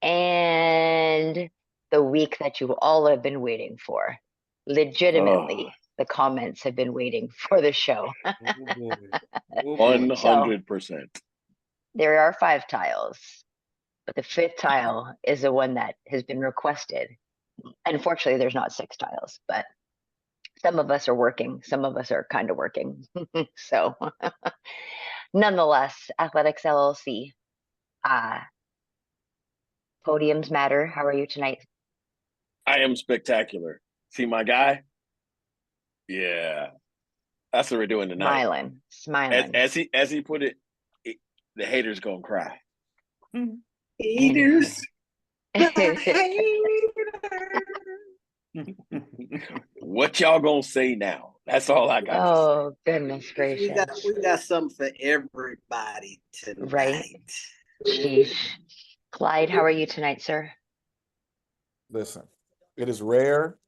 And the week that you all have been waiting for. Legitimately, the comments have been waiting for the show. Oh boy. Oh boy. 100%. There are 5 tiles, but the 5th tile is the one that has been requested. Unfortunately, there's not 6 tiles, but some of us are working, some of us are kind of working. So nonetheless, Athletics LLC, podiums matter. How are you tonight? I am spectacular. See my guy? Yeah. That's what we're doing tonight. Smiling. As he put it, the haters gonna cry. Haters. What y'all gonna say now? That's all I got. Oh, goodness gracious. We got something for everybody tonight. Right. Sheesh. Clyde, how are you tonight, sir? Listen, it is rare.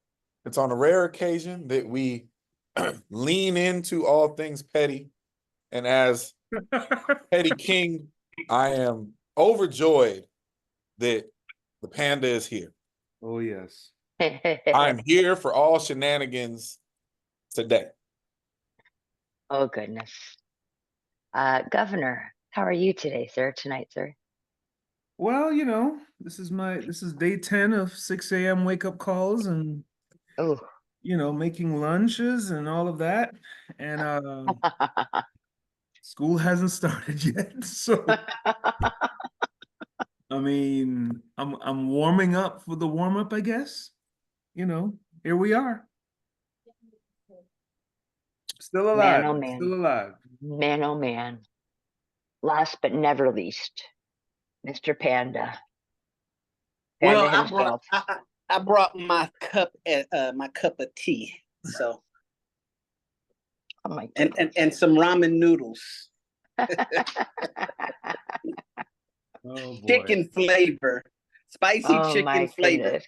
It's on a rare occasion that we lean into all things petty. And as petty king, I am overjoyed that the Panda is here. Oh, yes. I'm here for all shenanigans today. Oh, goodness. Governor, how are you today, sir? Tonight, sir? Well, you know, this is day 10 of 6 a.m. wake up calls and, you know, making lunches and all of that. And school hasn't started yet. So, I mean, I'm warming up for the warm up, I guess. You know, here we are. Still alive. Man, oh man. Still alive. Man, oh man. Last but never least, Mr. Panda. Well, I brought my cup of tea. So oh my and some ramen noodles. Oh, boy. Chicken flavor. Spicy chicken flavor.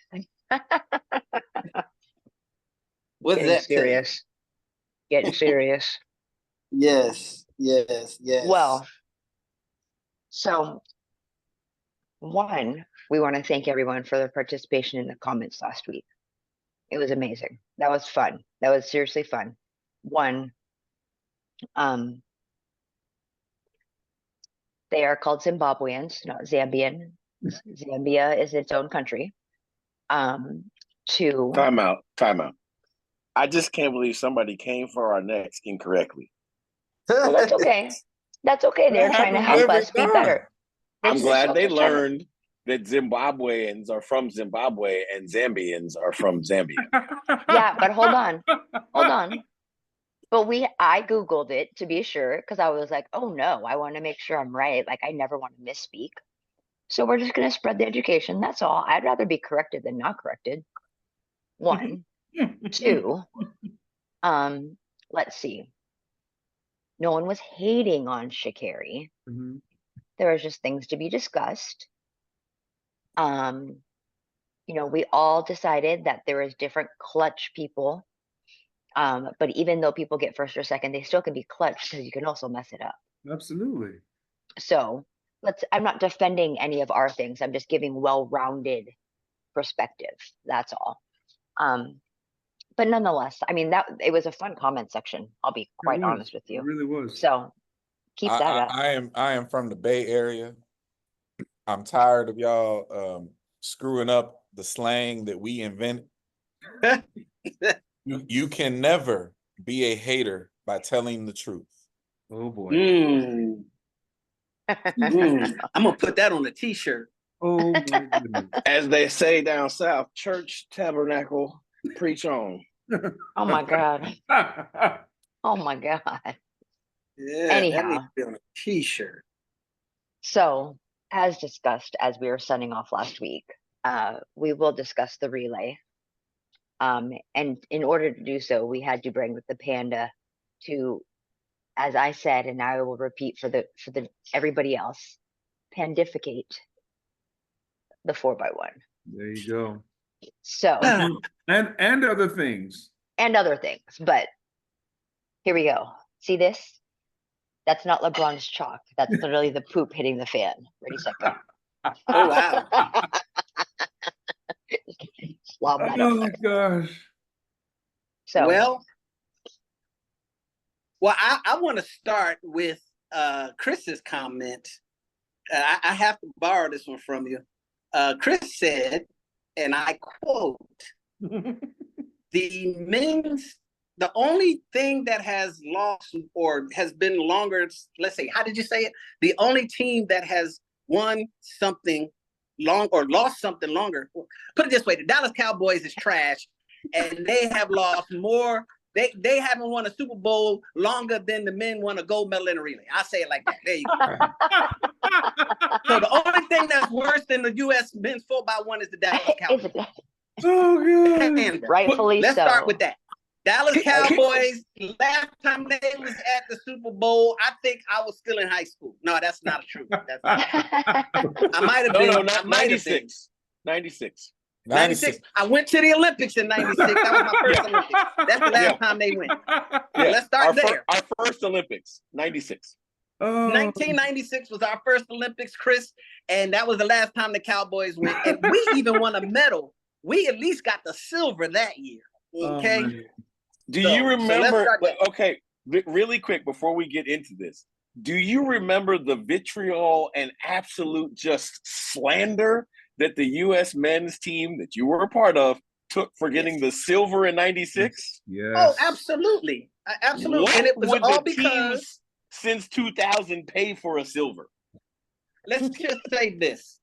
What's Getting that? serious. Getting serious. Yes. Well, so one, we want to thank everyone for their participation in the comments last week. It was amazing. That was fun. That was seriously fun. One, they are called Zimbabweans, not Zambian. Zambia is its own country. Two. Time out. I just can't believe somebody came for our necks incorrectly. Well, that's okay. That's okay. They're trying to help us be better. I'm glad they learned that Zimbabweans are from Zimbabwe and Zambians are from Zambia. Yeah, but hold on. But I Googled it to be sure, because I was like, oh no, I want to make sure I'm right. Like, I never want to misspeak. So we're just going to spread the education. That's all. I'd rather be corrected than not corrected. One. Two. Let's see. No one was hating on Sha'Carri. Mm-hmm. There was just things to be discussed. You know, we all decided that there is different clutch people. But even though people get first or second, they still can be clutch because you can also mess it up. Absolutely. So I'm not defending any of our things. I'm just giving well-rounded perspective. That's all. But nonetheless, I mean, it was a fun comment section. I'll be quite honest with you. It really was. So keep that up. I am from the Bay Area. I'm tired of y'all screwing up the slang that we invented. You can never be a hater by telling the truth. Oh boy. I'm gonna put that on a t-shirt. Oh my goodness. As they say down south, church, tabernacle, preach on. Oh my God. Oh my God. Yeah, Anyhow, that needs to be on a t-shirt. So as discussed, as we were signing off last week, we will discuss the relay. And in order to do so, we had to bring the Panda to, as I said, and I will repeat for the everybody else, pandificate the 4x1. There you go. So and other things. And other things, but here we go. See this? That's not LeBron's chalk. That's literally the poop hitting the fan. Ready, set, go. Oh wow. Slob that up Oh there. gosh. So Well, I want to start with Chris's comment. I have to borrow this one from you. Chris said, and I quote, the only thing that has lost or has been longer, let's say, how did you say it? The only team that has won something long or lost something longer. Put it this way, the Dallas Cowboys is trash, and they have lost more. They haven't won a Super Bowl longer than the men won a gold medal in a relay. I'll say it like that. There you go. So the only thing that's worse than the U.S. men's 4x1 is the Dallas Cowboys. Oh god. And rightfully let's so. start with that. Dallas Cowboys, last time they was at the Super Bowl, I think I was still in high school. No, that's not true. That's not true. I might have been. No, not I might have been. 96. 96. 96. I went to the Olympics in 96. That was my first Olympics. That's the last time they went. Yeah, Let's start there. Our first Olympics, 96. 1996 was our first Olympics, Chris, and that was the last time the Cowboys went. And we even won a medal. We at least got the silver that year. Okay. Do you remember? Okay, really quick before we get into this, do you remember the vitriol and absolute just slander that the U.S. men's team that you were a part of took for getting the silver in 96? Yes. Oh, absolutely. Absolutely. What and it was would all the because teams since 2000 pay for a silver? Let's just say this.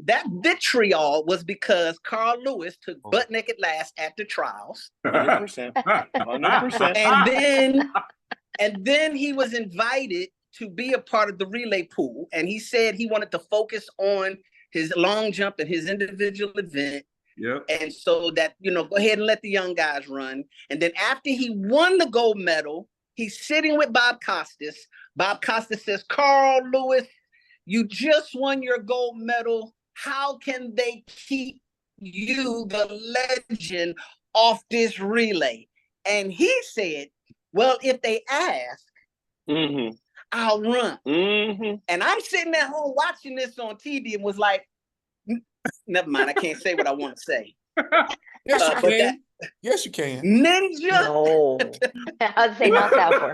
That vitriol was because Carl Lewis took butt naked last at the trials. 100%. 100%. And then he was invited to be a part of the relay pool. And he said he wanted to focus on his long jump and his individual event. Yep. And so that, go ahead and let the young guys run. And then after he won the gold medal, he's sitting with Bob Costas. Bob Costas says, Carl Lewis, you just won your gold medal. How can they keep you, the legend, off this relay? And he said, well, if they ask, I'll run. And I'm sitting at home watching this on TV and was like, never mind, I can't say what I want to say. Yes, you can. Yes, you can. Ninja. No. I'd say not that far.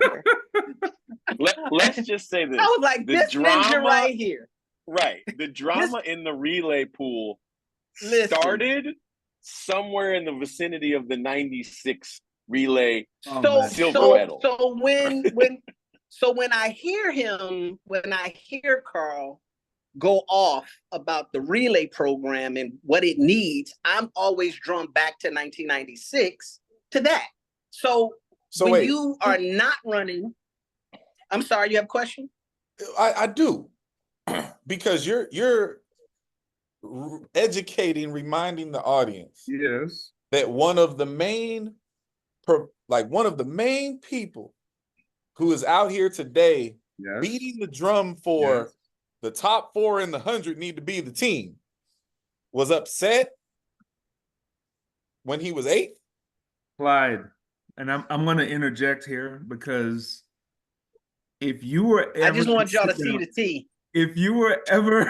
Let's just say this. I was like, this ninja right here. Right. The drama in the relay pool started somewhere in the vicinity of the 96 relay silver medal. So when I hear Carl go off about the relay program and what it needs, I'm always drawn back to 1996 to that. So when wait. You are not running, I'm sorry, you have a question? I do. Because you're educating, reminding the audience, yes, that one of the main people who is out here today, yes, beating the drum for, yes, the top 4 in the 100 need to be the team, was upset when he was 8. Clyde, and I'm going to interject here because if you were ever, I just want y'all to see the T. If you were ever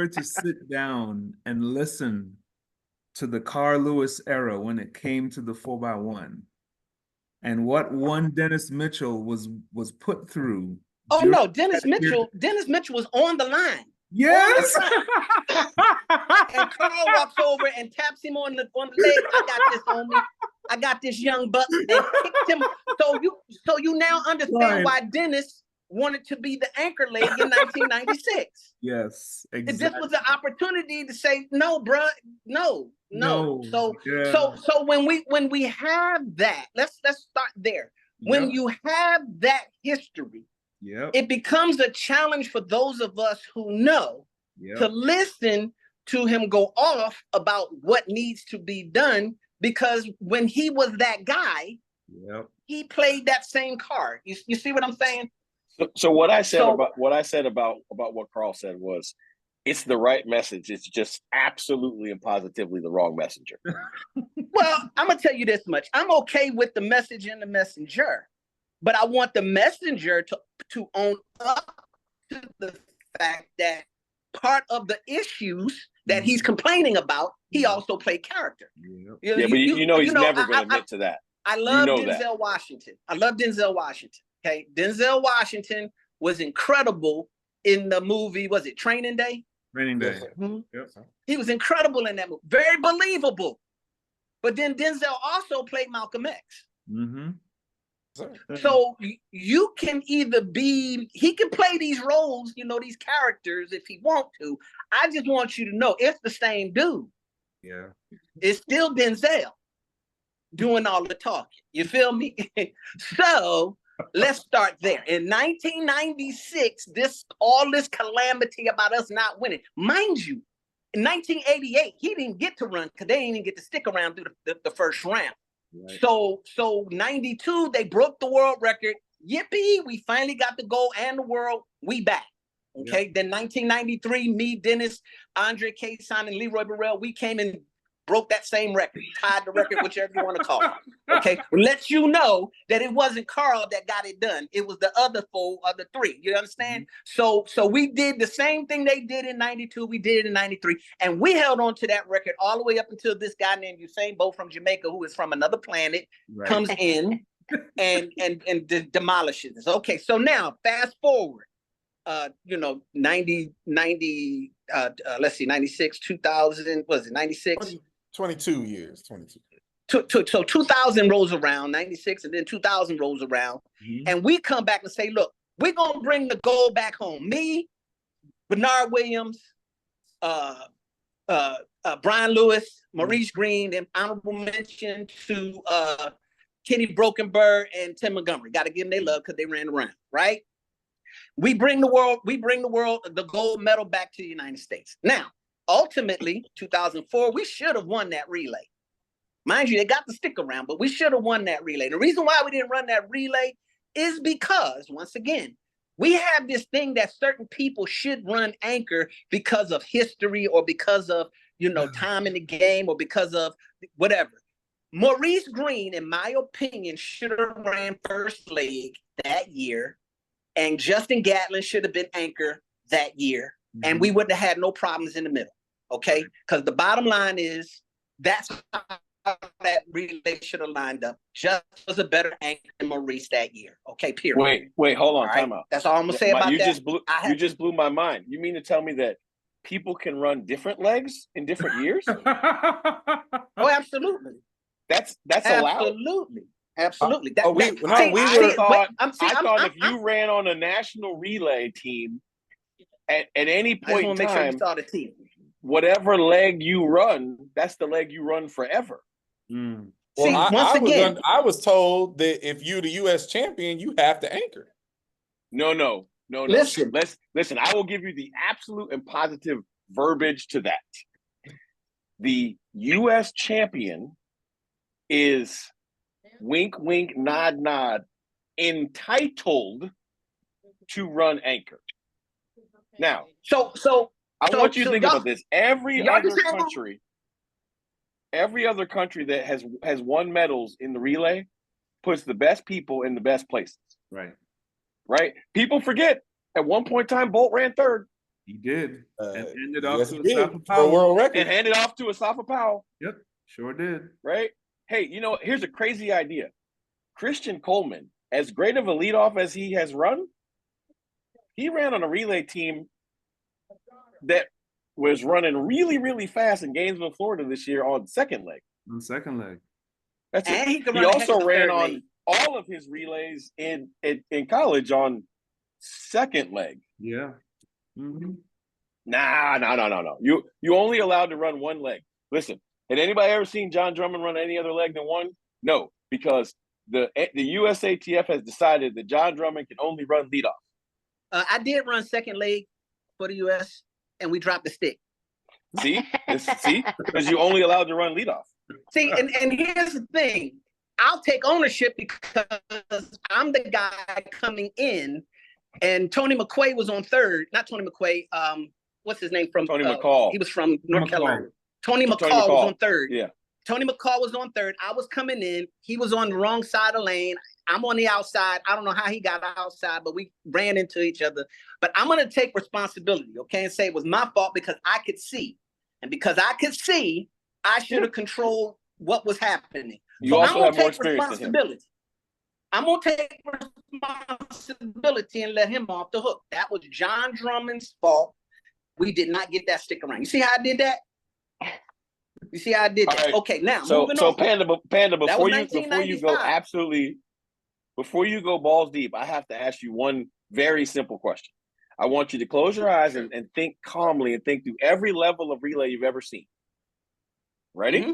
to sit down and listen to the Carl Lewis era when it came to the 4x1 and what one Dennis Mitchell was put through. Oh no, Dennis Mitchell was on the line. Yes. And Carl walks over and taps him on the leg. I got this, homie. I got this young buck, and kicked him. So you now understand why Dennis wanted to be the anchor leg in 1996. Yes, exactly. This was an opportunity to say, no, bruh, no. So when we have that, let's start there. When you have that history, it becomes a challenge for those of us who know to listen to him go off about what needs to be done, because when he was that guy, he played that same card. You see what I'm saying? So what I said about what Carl said was, it's the right message. It's just absolutely and positively the wrong messenger. Well, I'm gonna tell you this much. I'm okay with the message and the messenger, but I want the messenger to own up to the fact that part of the issues that he's complaining about, he also played character. But you know he's never going to admit to that. I love Denzel Washington. I love Denzel Washington. Okay, Denzel Washington was incredible in the movie. Was it Training Day? Training Day. Mm-hmm. Yep. He was incredible in that movie. Very believable. But then Denzel also played Malcolm X. Mm-hmm. So you can either be, he can play these roles, you know, these characters if he want to. I just want you to know it's the same dude. Yeah. It's still Denzel doing all the talking. You feel me? So let's start there. In 1996, all this calamity about us not winning. Mind you, in 1988, he didn't get to run because they didn't even get to stick around through the first round. Right. So 92, they broke the world record. Yippee, we finally got the gold and the world. We back. Okay. Yep. Then 1993, me, Dennis, Andre Kayson, and Leroy Burrell, we came and broke that same record, tied the record, whichever you want to call it. Okay. Let you know that it wasn't Carl that got it done. It was the other four of the three. You understand? Mm-hmm. So we did the same thing they did in 92. We did it in 93. And we held on to that record all the way up until this guy named Usain Bolt from Jamaica, who is from another planet, comes in and demolishes us. Okay. So now fast forward, 96, 2000, was it 96? 22 years, 22. So 2000 rolls around, 96, and then 2000 rolls around. Mm-hmm. And we come back and say, look, we're going to bring the gold back home. Me, Bernard Williams, Brian Lewis, Maurice Green, and honorable mention to Kenny Brokenberg and Tim Montgomery. Got to give them their love because they ran around, right? We bring the world, the gold medal back to the United States. Now, ultimately, 2004, we should have won that relay. Mind you, they got the stick around, but we should have won that relay. The reason why we didn't run that relay is because, once again, we have this thing that certain people should run anchor because of history or because of, time in the game or because of whatever. Maurice Green, in my opinion, should have ran first leg that year. And Justin Gatlin should have been anchor that year. Mm-hmm. And we wouldn't have had no problems in the middle. Okay? Because the bottom line is that's how that relay should have lined up. Just was a better anchor than Maurice that year. Okay, period. Wait, hold on, time out. That's all I'm gonna say about that. You just blew my mind. You mean to tell me that people can run different legs in different years? Oh, absolutely. That's allowed. Absolutely. I thought if you ran on a national relay team at any point in time, whatever leg you run, that's the leg you run forever. Mm. Well, I was told that if you're the U.S. champion, you have to anchor. No. Listen, I will give you the absolute and positive verbiage to that. The U.S. champion is wink, wink, nod, nod, entitled to run anchor. Now, I want you to think about this. Every other country that has won medals in the relay puts the best people in the best places. Right? People forget at one point in time, Bolt ran third. He did. And handed off to Asafa Powell. World record. And handed off to Asafa Powell. Yep, sure did. Right? Hey, here's a crazy idea. Christian Coleman, as great of a leadoff as he has run, he ran on a relay team that was running really, really fast in Gainesville, Florida this year on second leg. That's it. He also ran on all of his relays in college on second leg. Yeah. Mm-hmm. No. You only allowed to run one leg. Listen, had anybody ever seen Jon Drummond run any other leg than one? No, because the USATF has decided that Jon Drummond can only run leadoff. I did run second leg for the U.S. and we dropped the stick. See, because you only allowed to run leadoff. See, and here's the thing: I'll take ownership because I'm the guy coming in, and Tony McQuay was on third. Not Tony McQuay. What's his name from? Tony McCall. He was from North Carolina. Tony McCall was on third. Yeah. Tony McCall was on third. I was coming in. He was on the wrong side of the lane. I'm on the outside. I don't know how he got outside, but we ran into each other. But I'm going to take responsibility, okay, and say it was my fault because I could see. And because I could see, I should have controlled what was happening. You also have more experience than him. I'm going to take responsibility and let him off the hook. That was Jon Drummond's fault. We did not get that stick around. You see how I did that? You see how I did that? Right. Okay, now moving on. Panda, before you go balls deep, I have to ask you one very simple question. I want you to close your eyes and think calmly and think through every level of relay you've ever seen. Ready? Mm-hmm.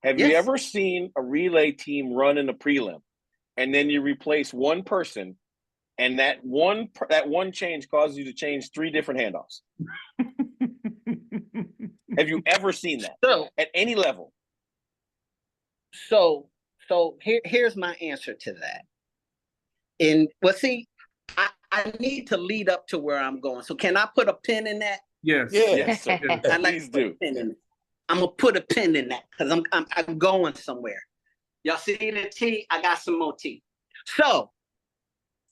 Have you ever seen a relay team run in a prelim and then you replace one person and that one change causes you to change 3 different handoffs? Have you ever seen that at any level? So here's my answer to that. I need to lead up to where I'm going. So can I put a pin in that? Yes. Yes. Please do. I'm gonna put a pin in that because I'm going somewhere. Y'all see the T? I got some more T. So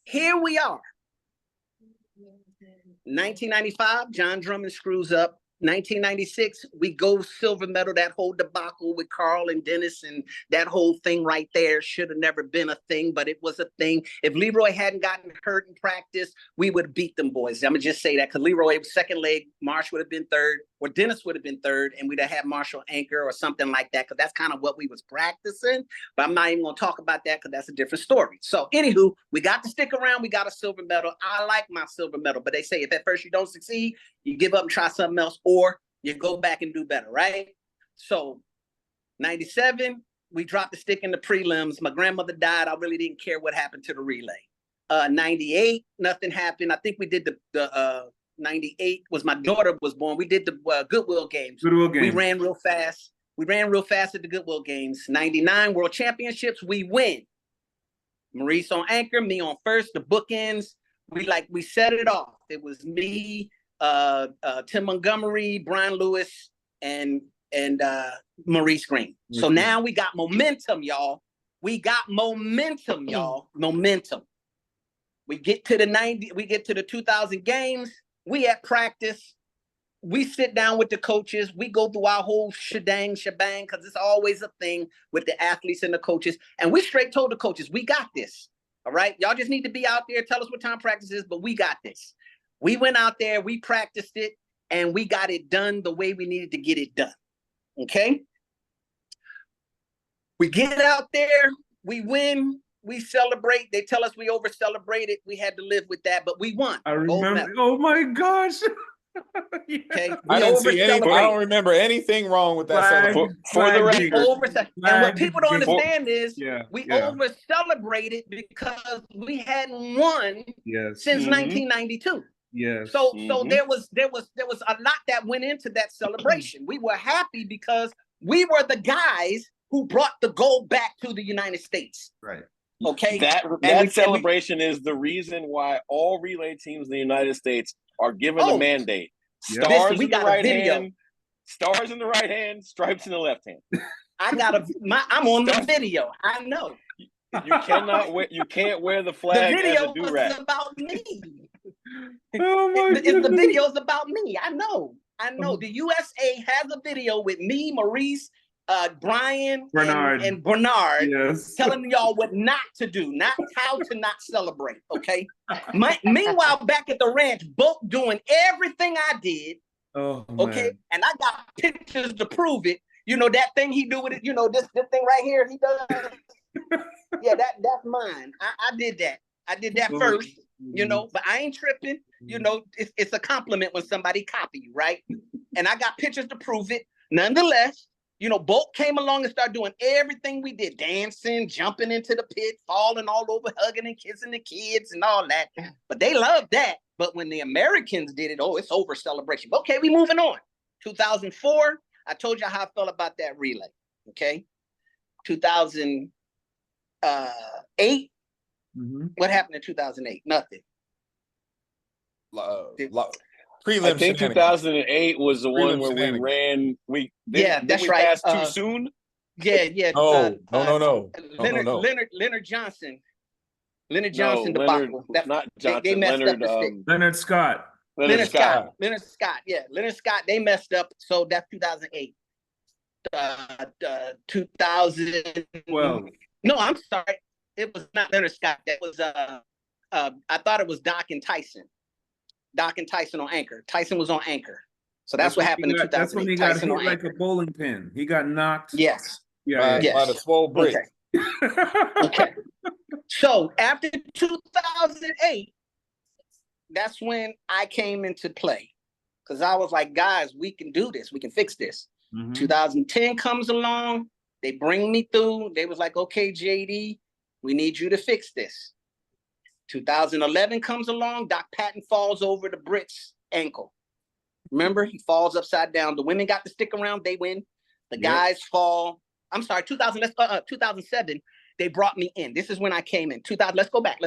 here we are. 1995, Jon Drummond screws up. 1996, we go silver medal. That whole debacle with Carl and Dennis and that whole thing right there should have never been a thing, but it was a thing. If Leroy hadn't gotten hurt in practice, we would have beat them boys. I'm gonna just say that because Leroy was second leg, Marsh would have been third, or Dennis would have been third, and we'd have had Marshall anchor or something like that, because that's kind of what we was practicing. But I'm not even gonna talk about that because that's a different story. So anywho, we got to stick around. We got a silver medal. I like my silver medal, but they say if at first you don't succeed, you give up and try something else, or you go back and do better, right? So 97, we dropped the stick in the prelims. My grandmother died. I really didn't care what happened to the relay. 98, nothing happened. I think we did the 98 was my daughter was born. We did the Goodwill games. We ran real fast. We ran real fast at the Goodwill games. 99 World Championships, we win. Maurice on anchor, me on first, the bookends. We set it off. It was me, Tim Montgomery, Brian Lewis, and Maurice Green. So now we got momentum, y'all. Momentum. We get to the 2000 games. We at practice. We sit down with the coaches. We go through our whole shebang, because it's always a thing with the athletes and the coaches. And we straight told the coaches, we got this. All right. Y'all just need to be out there. Tell us what time practice is, but we got this. We went out there, we practiced it, and we got it done the way we needed to get it done. Okay? We get out there, we win, we celebrate. They tell us we over-celebrated. We had to live with that, but we won. I remember. Oh, my gosh. Okay, I don't remember anything wrong with that. For the record. And what people don't understand is we over-celebrated because we hadn't won since 1992. Yes. So there was a lot that went into that celebration. We were happy because we were the guys who brought the gold back to the United States. Right. Okay. That celebration is the reason why all relay teams in the United States are given a mandate. Stars in the right hand, stars in the right hand, stripes in the left hand. I'm on the video. I know. You can't wear the flag as a do-rag. The video was about me. Oh my the video's about me. I know. The USA has a video with me, Maurice, Brian, and Bernard telling y'all what not to do, not how to not celebrate, okay? Meanwhile, back at the ranch, both doing everything I did, okay? And I got pictures to prove it. You know, that thing he do with it, you know, this thing right here, he does. Yeah, that's mine. I did that. I did that first, you know, but I ain't tripping. You know, it's a compliment when somebody copy you, right? And I got pictures to prove it. Nonetheless, you know, Bolt came along and started doing everything we did, dancing, jumping into the pit, falling all over, hugging and kissing the kids and all that. But they loved that. But when the Americans did it, it's over celebration. Okay, we moving on. 2004, I told you how I felt about that relay. Okay. 2008, what happened in 2008? Nothing. I think 2008 was the one where we ran. That's right. Passed too soon. Yeah. No. Leonard Johnson. Leonard No, Johnson Leonard, debacle. not They Johnson. messed Leonard, up the stick. Leonard Scott. Leonard Scott. Leonard Scott. Yeah, Leonard Scott. They messed up. So that's 2008. 2000. Well, No, I'm sorry. It was not Leonard Scott. That was I thought it was Doc and Tyson. Doc and Tyson on Anchor. Tyson was on Anchor. So that's what happened in 2008. That's when he got Tyson hit on like Anchor. a bowling pin. He got knocked. Yes. Yeah. By the swole brick. Okay. So after 2008, that's when I came into play. Because I was like, guys, we can do this. We can fix this. 2010 comes along. They bring me through. They was like, okay, JD, we need you to fix this. 2011 comes along. Doc Patton falls over the Brit's ankle. Remember, he falls upside down. The women got to stick around. They win. The guys fall. I'm sorry, 2007, they brought me in. This is when I came in. 2000, let's go back.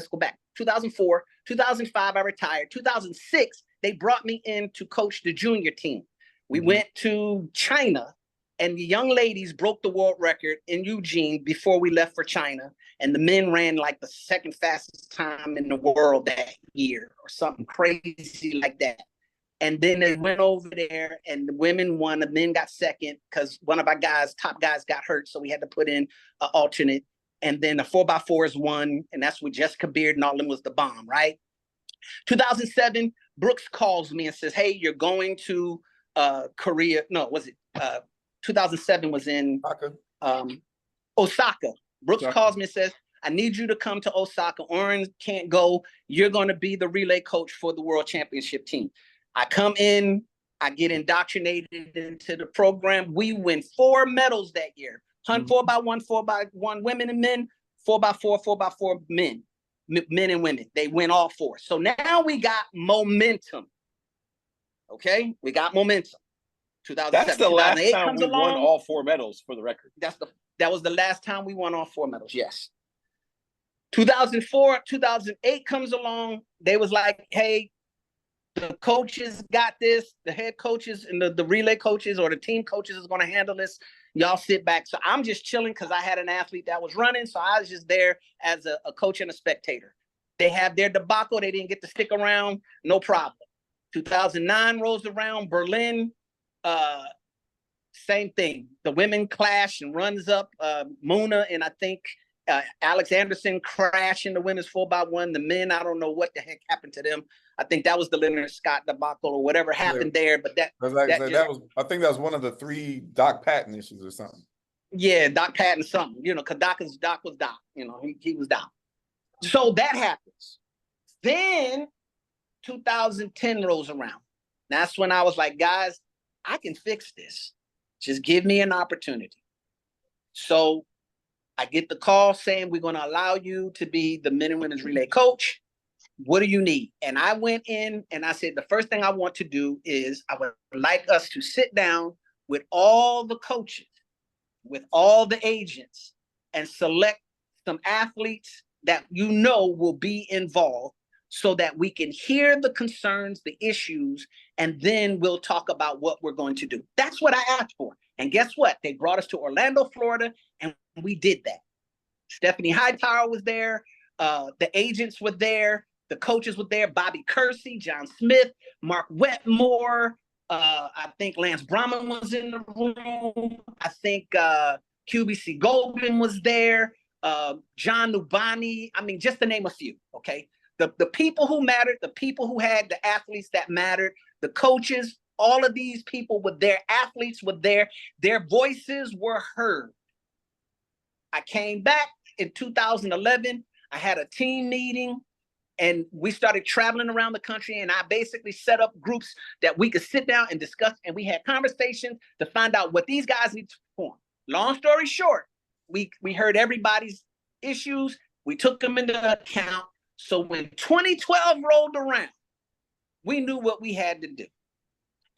2004, 2005, I retired. 2006, they brought me in to coach the junior team. We went to China, and the young ladies broke the world record in Eugene before we left for China. And the men ran like the second fastest time in the world that year or something crazy like that. And then they went over there and the women won. The men got second because one of our top guys got hurt. So we had to put in an alternate. And then the 4x4s won. And that's with Jessica Beard and all of them was the bomb, right? 2007, Brooks calls me and says, hey, you're going to Korea. No, was it 2007 was in Osaka. Brooks calls me and says, I need you to come to Osaka. Oren can't go. You're going to be the relay coach for the world championship team. I come in, I get indoctrinated into the program. We win 4 medals that year. 4x1, 4x1 women and men, 4x4, 4x4 men and women. They win all 4. So now we got momentum. Okay, we got momentum. 2007. That's the last time we won all 4 medals for the record. That was the last time we won all 4 medals. Yes. 2004, 2008 comes along. They was like, hey, the coaches got this. The head coaches and the relay coaches or the team coaches is going to handle this. Y'all sit back. So I'm just chilling because I had an athlete that was running. So I was just there as a coach and a spectator. They have their debacle. They didn't get to stick around. No problem. 2009 rolls around. Berlin, same thing. The women clash and runs up. Mona and I think Alex Anderson crash in the women's 4x1. The men, I don't know what the heck happened to them. I think that was the Leonard Scott debacle or whatever happened there. But that was I think that was one of the 3 Doc Patton issues or something. Yeah, Doc Patton something, because Doc was Doc, he was Doc. So that happens. Then 2010 rolls around. That's when I was like, guys, I can fix this. Just give me an opportunity. So I get the call saying we're going to allow you to be the men and women's relay coach. What do you need? And I went in and I said, the first thing I want to do is I would like us to sit down with all the coaches, with all the agents, and select some athletes that will be involved so that we can hear the concerns, the issues, and then we'll talk about what we're going to do. That's what I asked for. And guess what? They brought us to Orlando, Florida, and we did that. Stephanie Hightower was there. The agents were there. The coaches were there. Bobby Kersey, John Smith, Mark Wetmore. I think Lance Brahman was in the room. I think QBC Goldman was there. John Nubani. I mean, just to name a few, okay? The people who mattered, the people who had the athletes that mattered, the coaches, all of these people were there. Athletes were there. Their voices were heard. I came back in 2011. I had a team meeting and we started traveling around the country, and I basically set up groups that we could sit down and discuss, and we had conversations to find out what these guys need to perform. Long story short, we heard everybody's issues. We took them into account. So when 2012 rolled around, we knew what we had to do.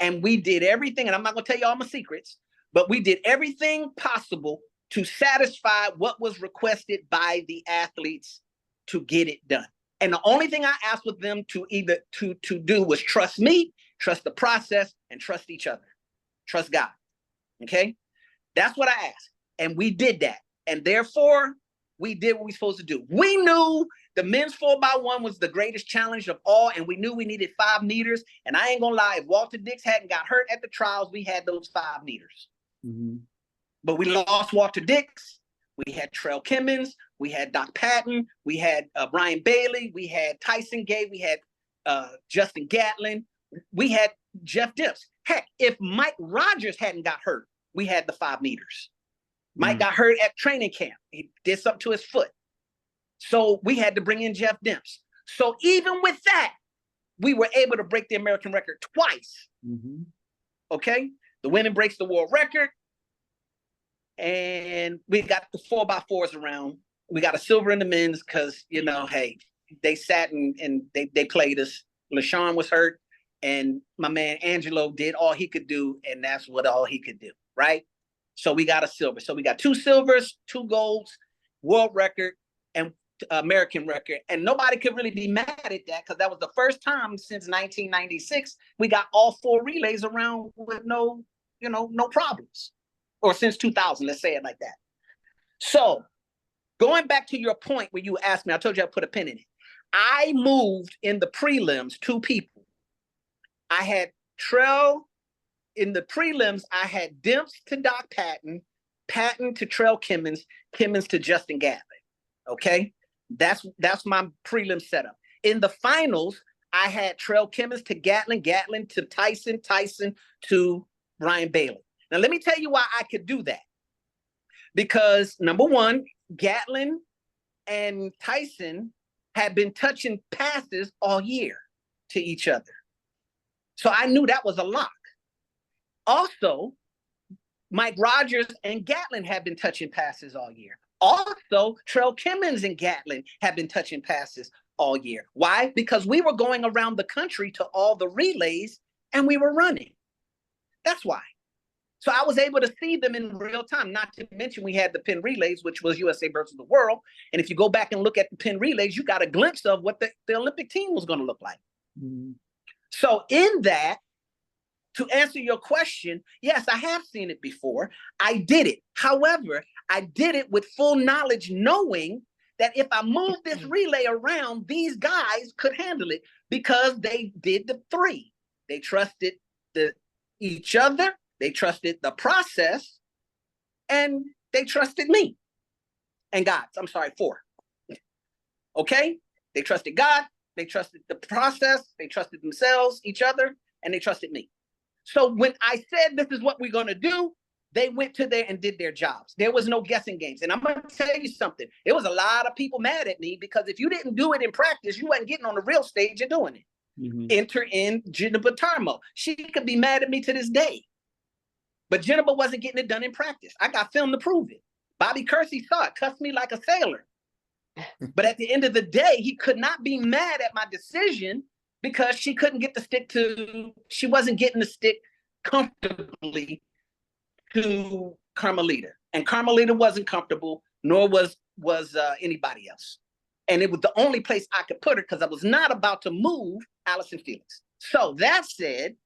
And we did everything, and I'm not going to tell you all my secrets, but we did everything possible to satisfy what was requested by the athletes to get it done. And the only thing I asked with them to either to do was trust me, trust the process, and trust each other. Trust God. Okay? That's what I asked. And we did that. And therefore, we did what we were supposed to do. We knew the men's 4x1 was the greatest challenge of all, and we knew we needed 5 meters. And I ain't gonna lie, if Walter Dix hadn't got hurt at the trials, we had those 5 meters. Mm-hmm. But we lost Walter Dix. We had Trell Kimmons. We had Doc Patton. We had Brian Bailey. We had Tyson Gay. We had Justin Gatlin. We had Jeff Dimps. Heck, if Mike Rogers hadn't got hurt, we had the 5 meters. Mike got hurt at training camp. He did something to his foot. So we had to bring in Jeff Dimps. So even with that, we were able to break the American record twice. Mm-hmm. Okay? The women breaks the world record. And we got the 4x4s around. We got a silver in the men's because, you know, hey, they sat and they played us. LaShawn was hurt. And my man Angelo did all he could do. And that's what all he could do, right? So we got a silver. So we got 2 silvers, 2 golds, world record, and American record. And nobody could really be mad at that because that was the first time since 1996 we got all 4 relays around with no problems. Or since 2000, let's say it like that. So going back to your point where you asked me, I told you I put a pin in it. I moved in the prelims 2 people. I had Trell. In the prelims, I had Dimps to Doc Patton, Patton to Trell Kimmons, Kimmons to Justin Gatlin. Okay? That's my prelim setup. In the finals, I had Trell Kimmons to Gatlin, Gatlin to Tyson, Tyson to Brian Bailey. Now, let me tell you why I could do that. Because, number one, Gatlin and Tyson had been touching passes all year to each other. So I knew that was a lock. Also, Mike Rogers and Gatlin have been touching passes all year. Also, Trell Kimmons and Gatlin have been touching passes all year. Why? Because we were going around the country to all the relays and we were running. That's why. So I was able to see them in real time, not to mention we had the pin relays, which was USA versus the world. And if you go back and look at the pin relays, you got a glimpse of what the Olympic team was going to look like. Mm-hmm. So in that, to answer your question, yes, I have seen it before. I did it. However, I did it with full knowledge, knowing that if I moved this relay around, these guys could handle it because they did the 3. They trusted each other, they trusted the process, and they trusted me. And God, 4. Okay? They trusted God, they trusted the process, they trusted themselves, each other, and they trusted me. So when I said this is what we're going to do, they went to there and did their jobs. There was no guessing games. And I'm going to tell you something. There was a lot of people mad at me because if you didn't do it in practice, you wasn't getting on the real stage and doing it. Mm-hmm. Enter in Jennifer Tarmo. She could be mad at me to this day. But Jennifer wasn't getting it done in practice. I got film to prove it. Bobby Kersey saw it, cussed me like a sailor. But at the end of the day, he could not be mad at my decision because she couldn't get the stick she wasn't getting the stick comfortably to Carmelita. And Carmelita wasn't comfortable, nor was anybody else. And it was the only place I could put her because I was not about to move Allison Felix. So that said,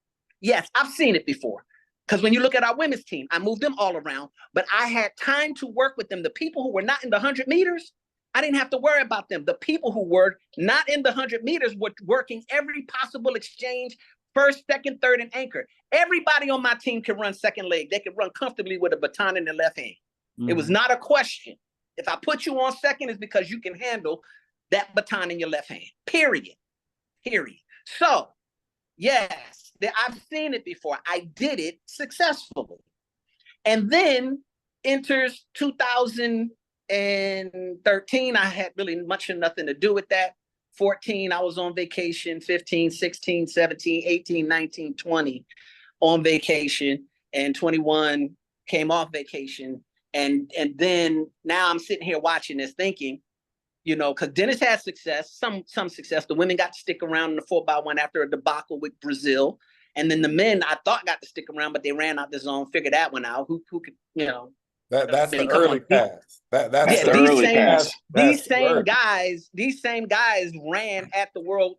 yes, I've seen it before. Because when you look at our women's team, I moved them all around, but I had time to work with them. The people who were not in the 100 meters, I didn't have to worry about them. The people who were not in the 100 meters were working every possible exchange, first, second, third, and anchor. Everybody on my team could run second leg. They could run comfortably with a baton in their left hand. Mm-hmm. It was not a question. If I put you on second, it's because you can handle that baton in your left hand, period. So, yes, I've seen it before. I did it successfully. And then enters 2013. I had really much or nothing to do with that. 14, I was on vacation. 15, 16, 17, 18, 19, 20 on vacation. And 21 came off vacation. And then now I'm sitting here watching this thinking, because Dennis had success, some success. The women got to stick around in the 4x1 after a debacle with Brazil. And then the men, I thought, got to stick around, but they ran out the zone, figured that one out. Who could, That's the early pass. That's the early pass. These same guys ran at the world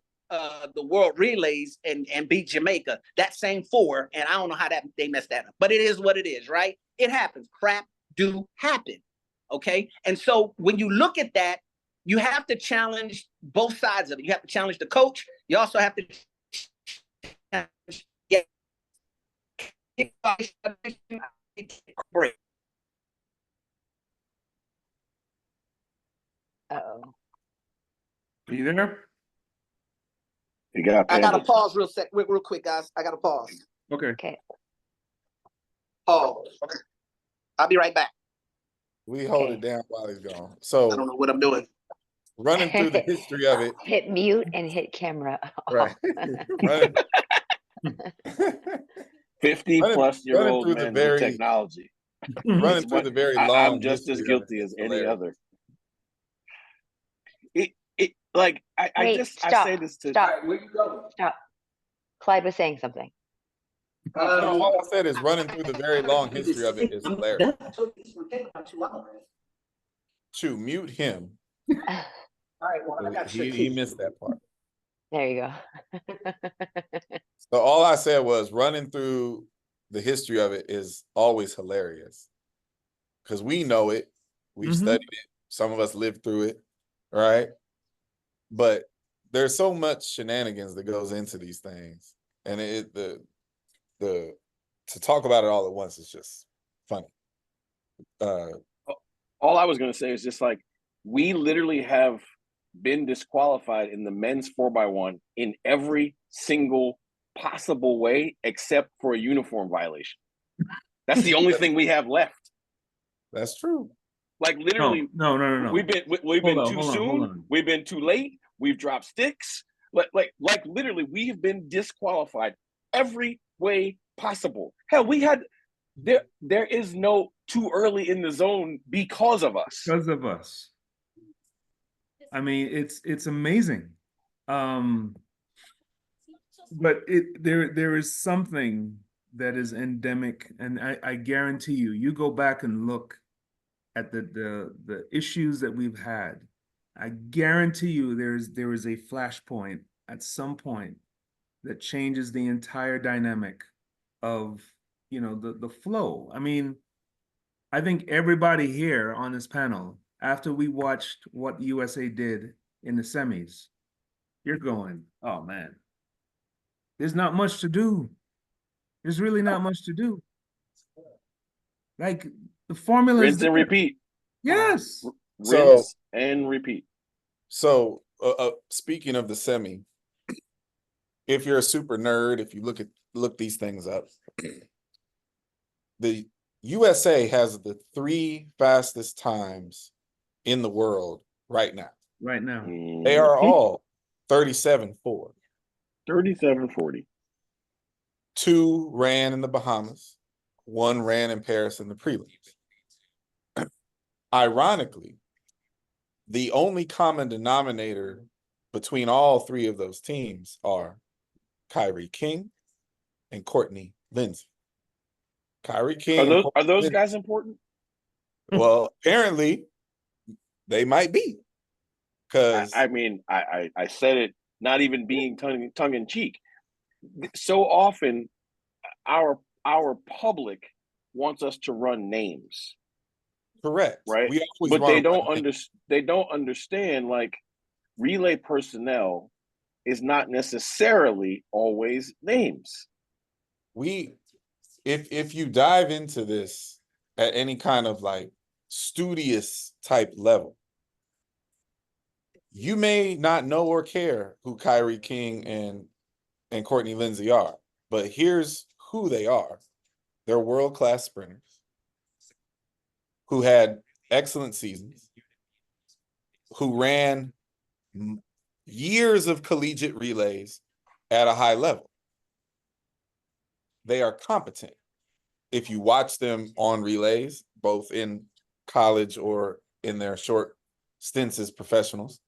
relays and beat Jamaica. That same 4, and I don't know how they messed that up. But it is what it is, right? It happens. Crap do happen. Okay. And so when you look at that, you have to challenge both sides of it. You have to challenge the coach. You also have to challenge, yeah. Uh-oh. Are you there? You got I gotta Panda. pause real quick, guys. I gotta pause. Okay. Okay. Pause. I'll be right back. We hold it Okay. down while he's gone. I don't So know what I'm doing. running through the history of it, Hit mute and hit camera right? off. running, 50-plus-year-old through the men very with technology. running through the very long. I'm just as history of it guilty as is any hilarious. other. Like I Wait, I stop, say this to stop, Where you going? stop. Clyde was saying something. No, all I said is running through the very long history of it is hilarious. Chew, mute him. All right, well, I got He missed that part. There you go. So all I said was running through the history of it is always hilarious. Because we know it. We've studied it. Some of us lived through it, right? But there's so much shenanigans that goes into these things. And to talk about it all at once is just funny. all I was going to say is just like, we literally have been disqualified in the men's 4x1 in every single possible way except for a uniform violation. That's the only thing we have left. That's true. Like literally, no. We've been too soon. We've been too late. We've dropped sticks. Like literally, we have been disqualified every way possible. Hell, we had there is no too early in the zone because of us. Because of us. I mean, it's amazing. But there is something that is endemic, and I guarantee you go back and look at the issues that we've had. I guarantee you there is a flashpoint at some point that changes the entire dynamic of, the flow. I mean, I think everybody here on this panel, after we watched what USA did in the semis, you're going, oh man, there's not much to do. There's really not much to do. Like the formula is Rinse and repeat. Yes. Rinse and repeat. So speaking of the semi, if you're a super nerd, if you look these things up, the USA has the 3 fastest times in the world right now. Right now. They are all 37-4. 37-40. 2 ran in the Bahamas, 1 ran in Paris in the prelims. Ironically, the only common denominator between all 3 of those teams are Kyrie King and Courtney Lindsay. Kyrie King. Are those guys important? Well, apparently they might be. Because I mean, I said it not even being tongue in cheek. So often our public wants us to run names. Correct. Right. But they don't understand, like, relay personnel is not necessarily always names. If you dive into this at any kind of like studious type level, you may not know or care who Kyrie King and Courtney Lindsay are, but here's who they are. They're world-class sprinters who had excellent seasons, who ran years of collegiate relays at a high level. They are competent. If you watch them on relays, both in college or in their short stints as professionals,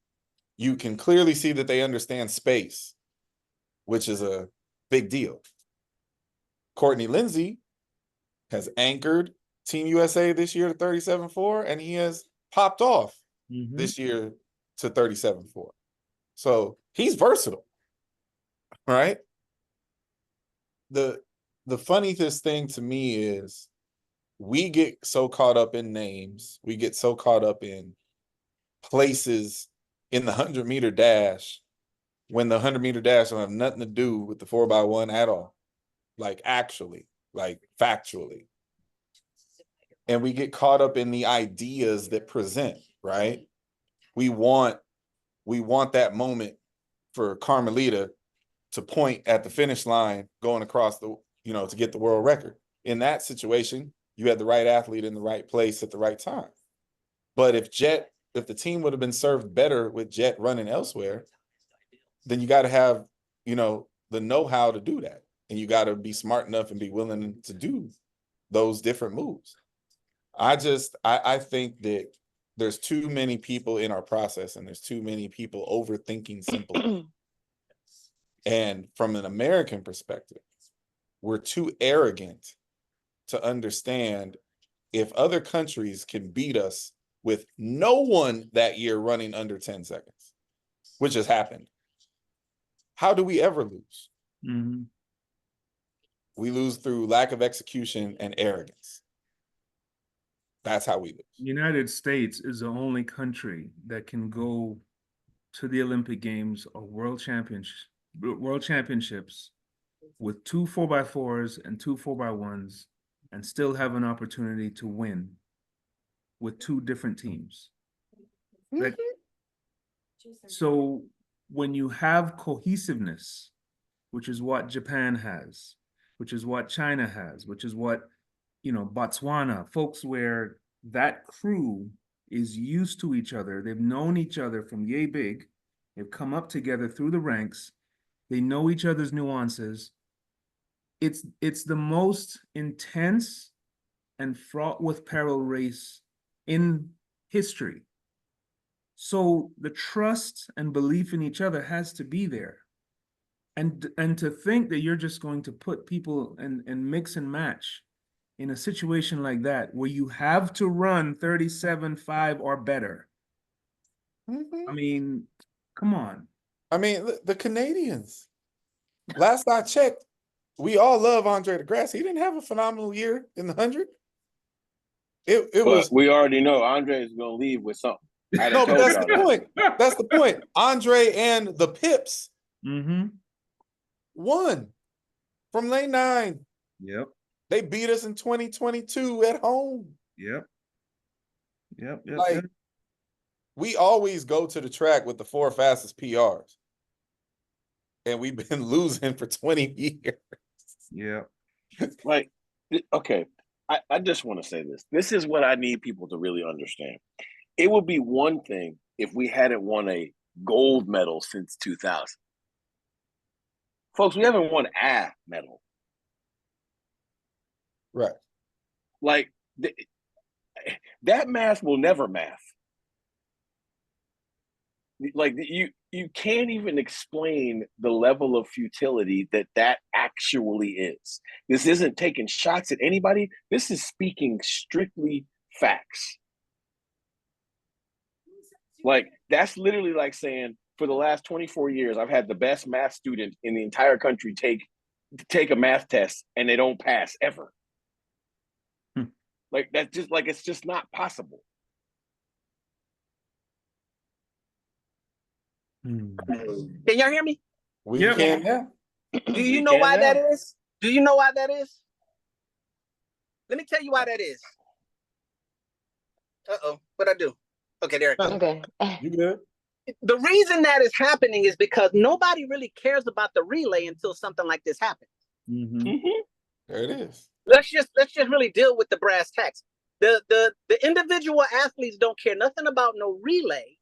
you can clearly see that they understand space, which is a big deal. Courtney Lindsay has anchored Team USA this year to 37-4, and he has popped off this year to 37-4. So he's versatile, right? The funniest thing to me is we get so caught up in names, we get so caught up in places in the 100-meter dash, when the 100-meter dash don't have nothing to do with the 4x1 at all. Like actually, like factually. And we get caught up in the ideas that present, right? We want that moment for Carmelita to point at the finish line going across the, to get the world record. In that situation, you had the right athlete in the right place at the right time. But if the team would have been served better with Jet running elsewhere, then you got to have, the know-how to do that. And you got to be smart enough and be willing to do those different moves. I think that there's too many people in our process, and there's too many people overthinking simple. And from an American perspective, we're too arrogant to understand if other countries can beat us with no one that year running under 10 seconds, which has happened. How do we ever lose? Mm-hmm. We lose through lack of execution and arrogance. That's how we lose. United States is the only country that can go to the Olympic Games or World Championships with 2 4x4s and 2 4x1s and still have an opportunity to win with 2 different teams. Mm-hmm. So when you have cohesiveness, which is what Japan has, which is what China has, which is what, Botswana, folks where that crew is used to each other. They've known each other from yay big. They've come up together through the ranks. They know each other's nuances. It's the most intense and fraught with peril race in history. So the trust and belief in each other has to be there. And to think that you're just going to put people and mix and match in a situation like that, where you have to run 37.5 or better. Mm-hmm. I mean, come on. I mean, the Canadians, last I checked, we all love Andre DeGrasse. He didn't have a phenomenal year in the 100. It was. We already know Andre is going to leave with something. No, but that's the point. That's the point. Andre and the Pips won from lane 9. Yep. They beat us in 2022 at home. Yep. We always go to the track with the 4 fastest PRs. And we've been losing for 20 years. Yeah. Okay. I just want to say this. This is what I need people to really understand. It would be one thing if we hadn't won a gold medal since 2000. Folks, we haven't won a medal. Right. That math will never math. You can't even explain the level of futility that actually is. This isn't taking shots at anybody. This is speaking strictly facts. That's literally like saying, for the last 24 years, I've had the best math student in the entire country take a math test and they don't pass ever. That's just it's just not possible. Can y'all hear me? We can, yeah. Do you know why that is? Do you know why that is? Let me tell you why that is. What'd I do? Okay, there it goes. Okay. You good? The reason that is happening is because nobody really cares about the relay until something like this happens. There it is. Let's just really deal with the brass tacks. The individual athletes don't care nothing about no relay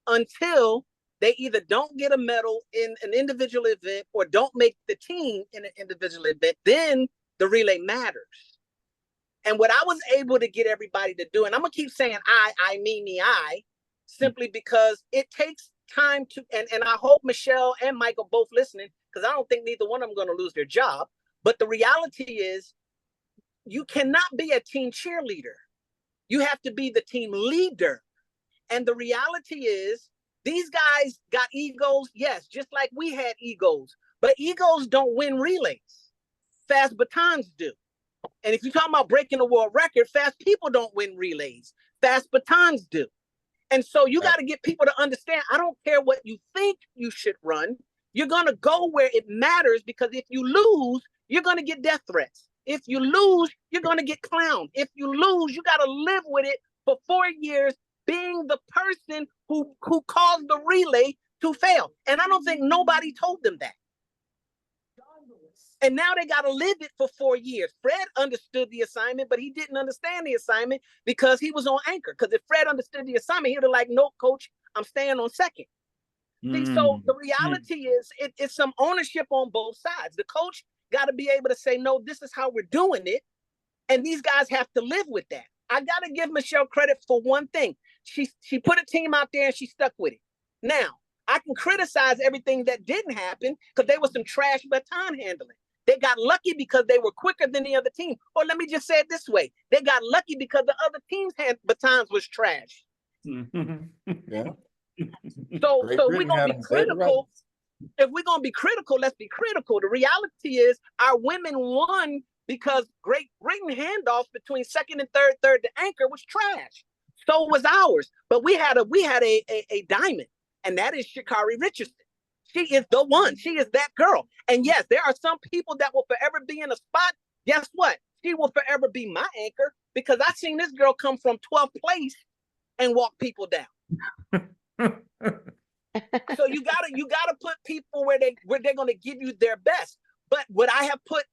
until they either don't get a medal in an individual event or don't make the team in an individual event. Then the relay matters. And what I was able to get everybody to do, and I'm gonna keep saying I, me, I, simply because it takes time to, and I hope Michelle and Michael both listening, because I don't think neither one of them gonna lose their job. But the reality is, you cannot be a team cheerleader. You have to be the team leader. And the reality is, these guys got egos, yes, just like we had egos. But egos don't win relays. Fast batons do. And if you're talking about breaking the world record, fast people don't win relays. Fast batons do. And so you got to get people to understand, I don't care what you think you should run. You're going to go where it matters, because if you lose, you're going to get death threats. If you lose, you're going to get clowned. If you lose, you got to live with it for 4 years, being the person who caused the relay to fail. And I don't think nobody told them that. And now they got to live it for 4 years. Fred understood the assignment, but he didn't understand the assignment because he was on anchor. Because if Fred understood the assignment, he'd have like, no, coach, I'm staying on second. See, so the reality is it's some ownership on both sides. The coach got to be able to say, no, this is how we're doing it. And these guys have to live with that. I got to give Michelle credit for one thing. She put a team out there and she stuck with it. Now, I can criticize everything that didn't happen because there was some trash baton handling. They got lucky because they were quicker than the other team. Or let me just say it this way. They got lucky because the other team's batons was trash. Yeah. So we're going to be critical. If we're going to be critical, let's be critical. The reality is our women won because Great Britain handoffs between second and third to anchor was trash. So was ours. But we had a diamond, and that is Sha'Carri Richardson. She is the one. She is that girl. And yes, there are some people that will forever be in a spot. Guess what? She will forever be my anchor, because I seen this girl come from 12th place and walk people down. So you gotta put people where they're gonna give you their best. But would I have put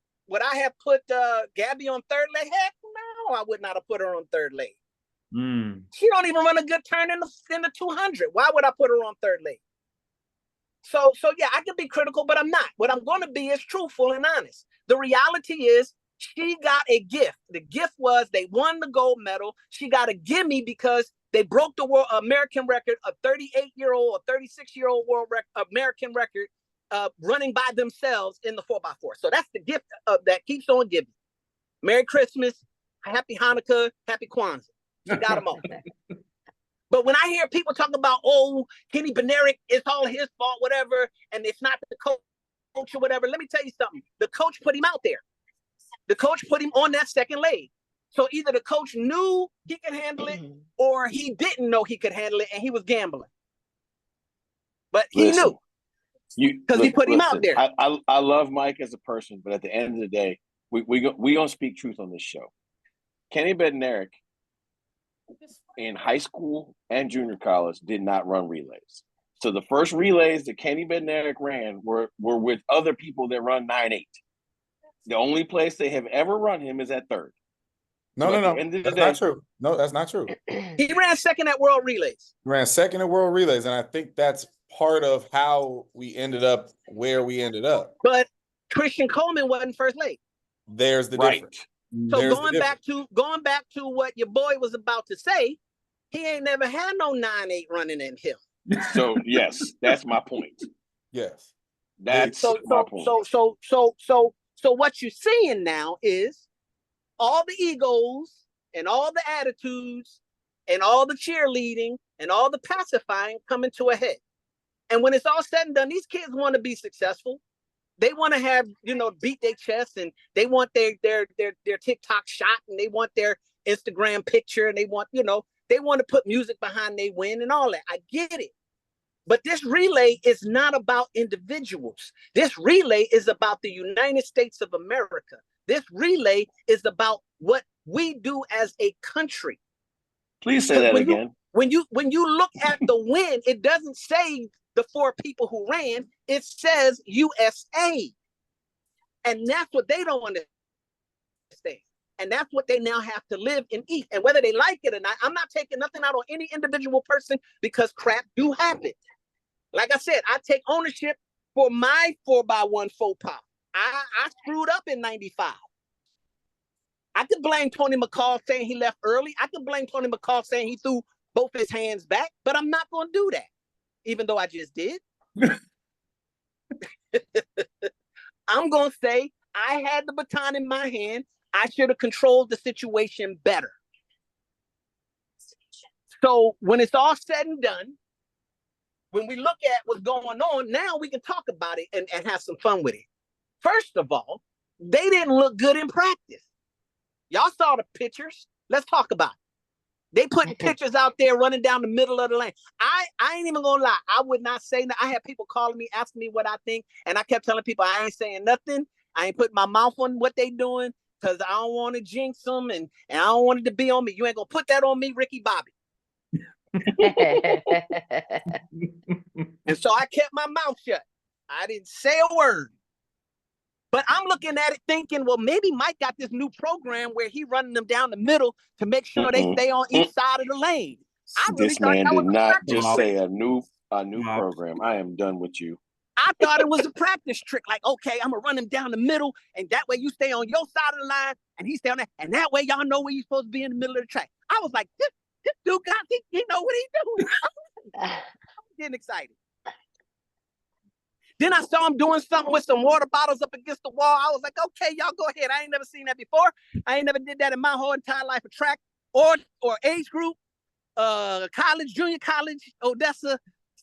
Gabby on third leg? Heck no, I would not have put her on third leg. She don't even run a good turn in the 200. Why would I put her on third leg? So yeah, I can be critical, but I'm not. What I'm going to be is truthful and honest. The reality is she got a gift. The gift was they won the gold medal. She got a gimme because they broke the world American record, a 38-year-old, a 36-year-old American record running by themselves in the 4x4. So that's the gift that keeps on giving. Merry Christmas, Happy Hanukkah, Happy Kwanzaa. She got them all. But when I hear people talk about, oh, Kenny Bednarek, it's all his fault, whatever, and it's not the coach or whatever, let me tell you something. The coach put him out there. The coach put him on that second leg. So either the coach knew he could handle it or he didn't know he could handle it and he was gambling. But he knew. Because he put him out there. I love Mike as a person, but at the end of the day, we gonna speak truth on this show. Kenny Bednarek in high school and junior college did not run relays. So the first relays that Kenny Bednarek ran were with other people that run 9.8. The only place they have ever run him is at third. No, that's not true. No, that's not true. He ran second at World Relays. He ran second at World Relays, and I think that's part of how we ended up where we ended up. But Christian Coleman wasn't first leg. There's the difference. So going back to what your boy was about to say, he ain't never had no 9.8 running in him. So yes, that's my point. Yes. That's my point. So what you're seeing now is all the egos and all the attitudes and all the cheerleading and all the pacifying coming to a head. And when it's all said and done, these kids want to be successful. They want to have, beat their chest, and they want their TikTok shot, and they want their Instagram picture, and they want to put music behind they win and all that. I get it. But this relay is not about individuals. This relay is about the United States of America. This relay is about what we do as a country. Please say that again. When you look at the win, it doesn't say the 4 people who ran, it says USA. And that's what they don't understand. And that's what they now have to live and eat. And whether they like it or not, I'm not taking nothing out on any individual person, because crap do happen. Like I said, I take ownership for my 4x1 faux pas. I screwed up in 95. I could blame Tony McCall saying he left early. I could blame Tony McCall saying he threw both his hands back, but I'm not going to do that, even though I just did. I'm going to say I had the baton in my hand. I should have controlled the situation better. So when it's all said and done, when we look at what's going on, now we can talk about it and have some fun with it. First of all, they didn't look good in practice. Y'all saw the pictures. Let's talk about it. They putting pictures out there running down the middle of the lane. I ain't even gonna lie. I would not say that. I had people calling me, asking me what I think, and I kept telling people I ain't saying nothing. I ain't putting my mouth on what they doing because I don't want to jinx them, and I don't want it to be on me. You ain't gonna put that on me, Ricky Bobby. And so I kept my mouth shut. I didn't say a word. But I'm looking at it thinking, well, maybe Mike got this new program where he running them down the middle to make sure they stay on each side of the lane. I really This thought man that did was not a just trick. say a new program. I am done with you. I thought it was a practice trick. Like, okay, I'm gonna run him down the middle, and that way you stay on your side of the line, and he's down there, and that way y'all know where you're supposed to be in the middle of the track. I was like, this dude got he know what he's doing. I'm getting excited. Then I saw him doing something with some water bottles up against the wall. I was like, okay, y'all go ahead. I ain't never seen that before. I ain't never did that in my whole entire life of track or age group, college, junior college, Odessa,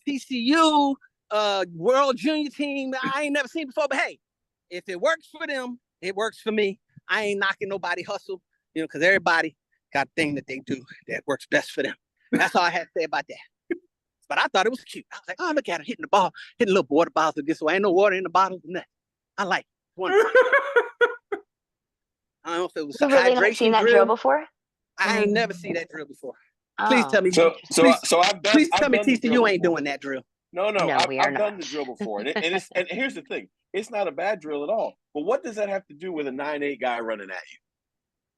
TCU, World Junior Team. I ain't never seen before. But hey, if it works for them, it works for me. I ain't knocking nobody hustle, because everybody got a thing that they do that works best for them. That's all I had to say about that. But I thought it was cute. I was like, oh, look at her hitting the ball, hitting little water bottles against the wall. Ain't no water in the bottles and nothing. I like it. I don't know if it was You've really not hydration seen that drill before? I ain't never seen that drill before. Oh, Please tell me. So I've done. Please tell I've me, done the TC, drill you ain't before. doing that drill. No, we are I've done not. the drill before, and here's the thing: it's not a bad drill at all. But what does that have to do with a 9'8" guy running at you?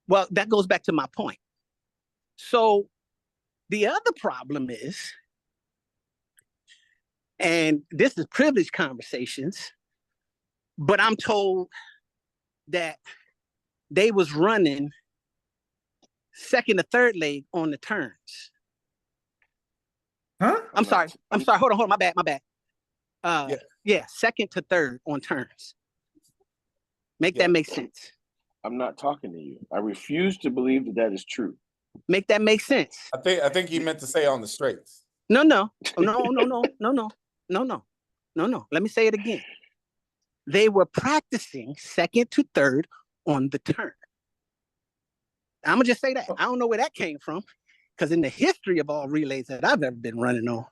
Well, that goes back to my point. So the other problem is, and this is privileged conversations, but I'm told that they was running second or third leg on the turns. Huh? I'm sorry. Hold on. My bad. Yeah, second to third on turns. Make that make sense. I'm not talking to you. I refuse to believe that is true. Make that make sense. I think he meant to say on the straights. No. Let me say it again. They were practicing second to third on the turn. I'm gonna just say that. I don't know where that came from, because in the history of all relays that I've ever been running on,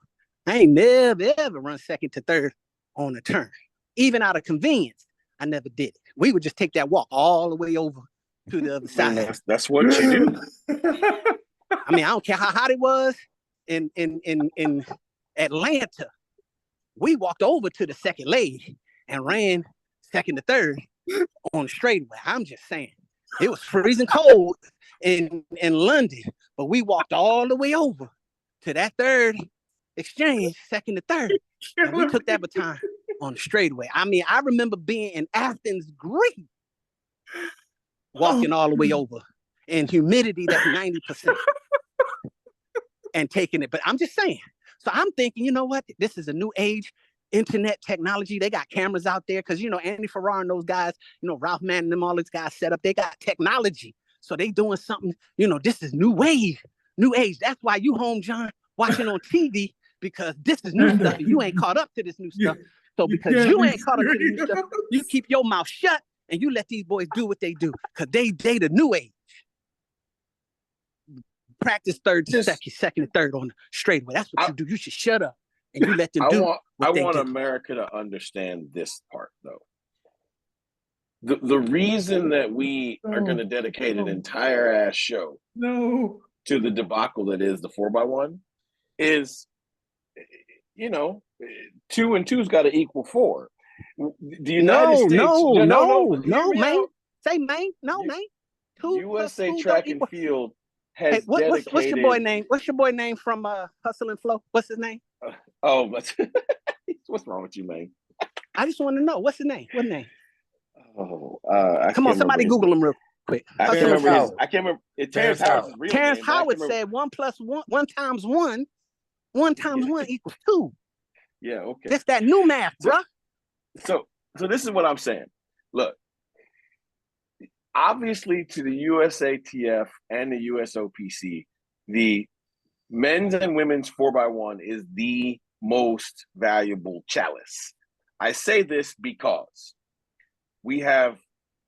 I ain't never ever run second to third on a turn. Even out of convenience, I never did it. We would just take that walk all the way over to the other side. That's what you do. I mean, I don't care how hot it was in Atlanta. We walked over to the second leg and ran second to third on the straightaway. I'm just saying, it was freezing cold in London, but we walked all the way over to that third exchange, second to third, and we took that baton on the straightaway. I mean, I remember being in Athens, Greece, walking all the way over in humidity that's 90%. And taking it. But I'm just saying. So I'm thinking, you know what? This is a new age internet technology. They got cameras out there because, Andy Farrar and those guys, Ralph Mann and them, all these guys set up. They got technology. So they doing something, this is new wave, new age. That's why you home, John, watching on TV, because this is new stuff and you ain't caught up to this new stuff. So because you ain't caught up to the new stuff, you keep your mouth shut and you let these boys do what they do, because they the new age. Practice second and third on the straightaway. That's what you do. You should shut up and you let them do. I want America to understand this part, though. The reason that we are going to dedicate an entire ass show to the debacle that is the 4x1 is, 2 and 2's got to equal 4. The United States. No, man. Say, man. No, man. USA Track and Field has dedicated. What's your boy name? What's your boy name from Hustle and Flow? What's his name? What's wrong with you, man? I just want to know. What's his name? What name? Come on, somebody Google him real quick. I can't remember. Terrence Howard's real Terrence name, Howard said 1 + 1, 1 times 1, 1 times 1 equals 2. Yeah, okay. That's that new math, bro. So this is what I'm saying. Look, obviously, to the USATF and the USOPC, the men's and women's 4x1 is the most valuable chalice. I say this because we have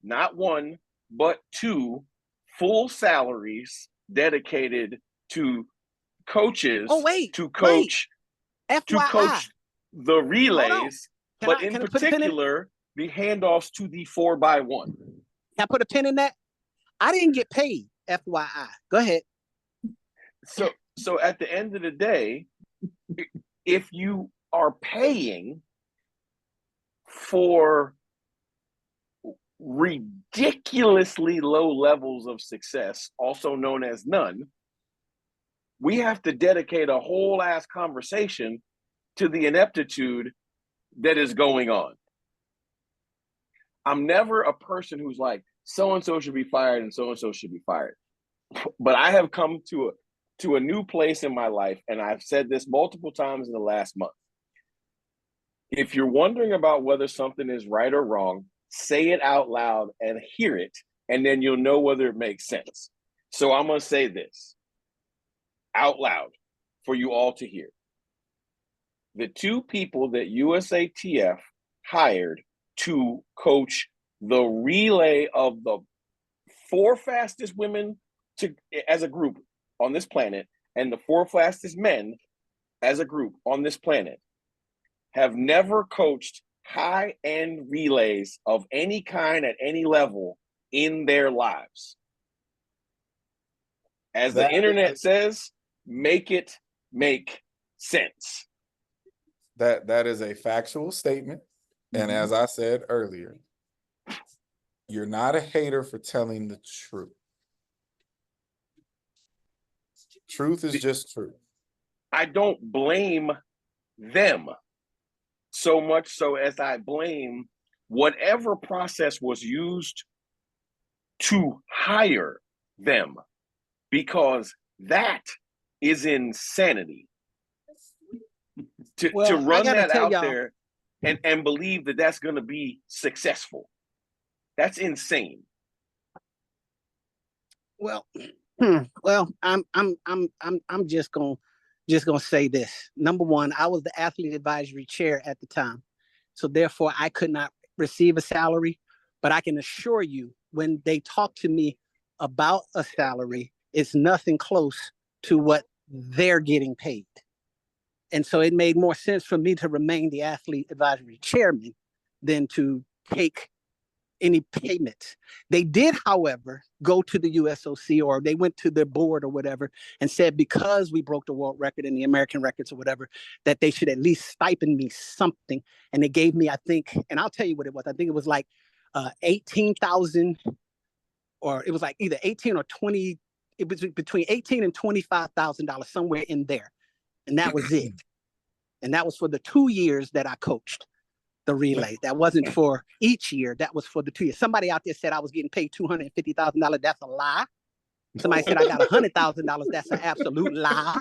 not one, but 2 full salaries dedicated to coaches to coach FYI. the relays, but in can I put a pin in it? particular the handoffs to the 4x1. Can I put a pin in that? I didn't get paid, FYI. Go ahead. So at the end of the day, if you are paying for ridiculously low levels of success, also known as none, we have to dedicate a whole ass conversation to the ineptitude that is going on. I'm never a person who's like, so-and-so should be fired and so-and-so should be fired. But I have come to a new place in my life, and I've said this multiple times in the last month. If you're wondering about whether something is right or wrong, say it out loud and hear it, and then you'll know whether it makes sense. So I'm going to say this out loud for you all to hear. The two people that USATF hired to coach the relay of the 4 fastest women as a group on this planet and the 4 fastest men as a group on this planet have never coached high-end relays of any kind at any level in their lives. As the internet says, make it make sense. That is a factual statement. And as I said earlier, you're not a hater for telling the truth. Truth is just truth. I don't blame them so much so as I blame whatever process was used to hire them, because that is insanity. To run that out there and believe that that's going to be successful. That's insane. Well, I'm just gonna say this. Number one, I was the athlete advisory chair at the time, so therefore I could not receive a salary. But I can assure you, when they talk to me about a salary, it's nothing close to what they're getting paid. And so it made more sense for me to remain the athlete advisory chairman than to take any payments. They did, however, go to the USOC, or they went to their board or whatever and said, because we broke the world record and the American records or whatever, that they should at least stipend me something. And they gave me, I think, and I'll tell you what it was. I think it was like 18,000, or it was like either 18 or 20. It was between $18,000 and $25,000, somewhere in there. And that was it. And that was for the 2 years that I coached the relay. That wasn't for each year. That was for the 2 years. Somebody out there said I was getting paid $250,000. That's a lie. Somebody said I got $100,000. That's an absolute lie.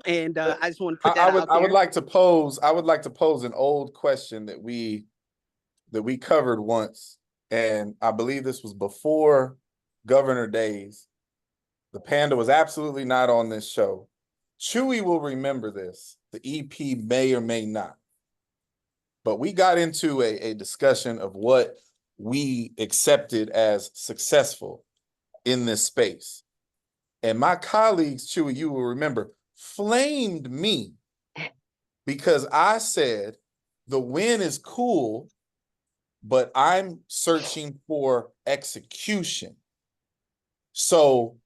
And I just want to put that out there. I would like to pose an old question that we covered once, and I believe this was before Governor days. The Panda was absolutely not on this show. Chewy will remember this. The EP may or may not. But we got into a discussion of what we accepted as successful in this space. And my colleagues, Chewy, you will remember, flamed me because I said the win is cool, but I'm searching for execution. So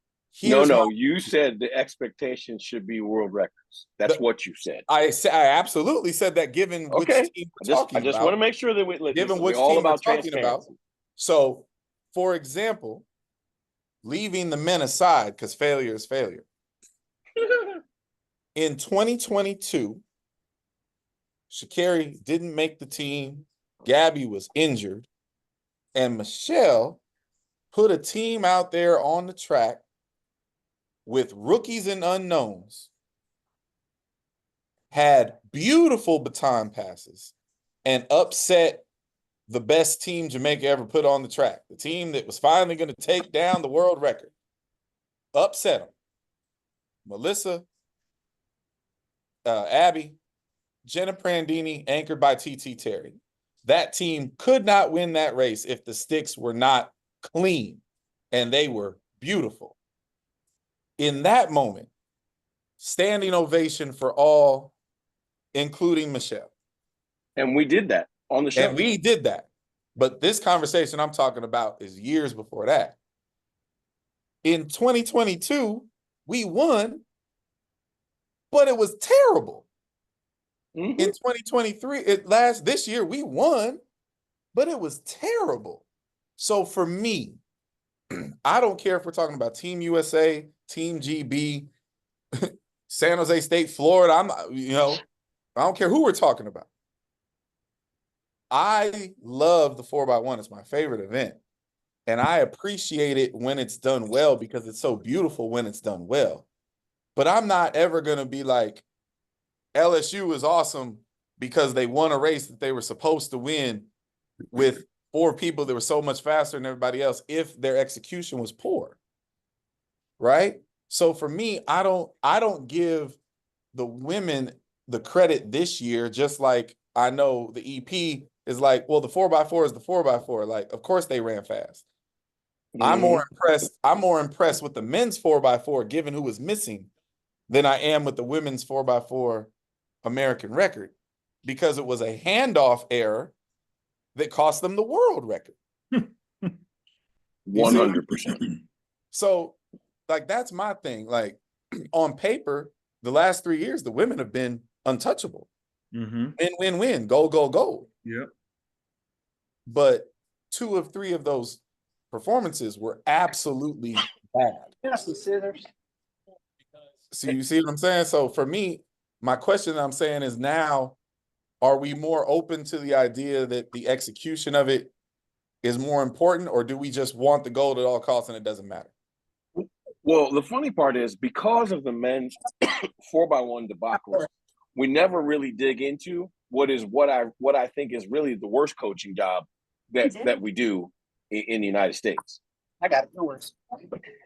No, you said the expectation should be world records. That's what you said. I absolutely said that, given which team we're talking about. I just want to make sure that we're all about talking about. So, for example, leaving the men aside, because failure is failure. In 2022, Sha'Carri didn't make the team. Gabby was injured. And Michelle put a team out there on the track with rookies and unknowns, had beautiful baton passes, and upset the best team Jamaica ever put on the track. The team that was finally going to take down the world record. Upset them. Melissa, Abby, Jenna Prandini, anchored by TT Terry. That team could not win that race if the sticks were not clean, and they were beautiful. In that moment, standing ovation for all, including Michelle. And we did that on the show. And we did that. But this conversation I'm talking about is years before that. In 2022, we won, but it was terrible. In 2023, this year, we won, but it was terrible. So for me, I don't care if we're talking about Team USA, Team GB, San Jose State, Florida. I don't care who we're talking about. I love the 4x1. It's my favorite event. And I appreciate it when it's done well because it's so beautiful when it's done well. But I'm not ever going to be like, LSU is awesome because they won a race that they were supposed to win with 4 people that were so much faster than everybody else if their execution was poor. Right? So for me, I don't give the women the credit this year, just like I know the EP is like, well, the 4x4 is the 4x4. Like, of course they ran fast. I'm more impressed with the men's 4x4, given who was missing, than I am with the women's 4x4 American record, because it was a handoff error that cost them the world record. 100%. So, like, that's my thing. Like, on paper, the last 3 years, the women have been untouchable. Win. Goal. Yep. But 2 of 3 of those performances were absolutely bad. Yes, the scissors. So you see what I'm saying? So for me, my question that I'm saying is, now, are we more open to the idea that the execution of it is more important, or do we just want the gold at all costs and it doesn't matter? Well, the funny part is, because of the men's 4x1 debacle, we never really dig into what I think is really the worst coaching job that we do in the United States. I got it. No worries.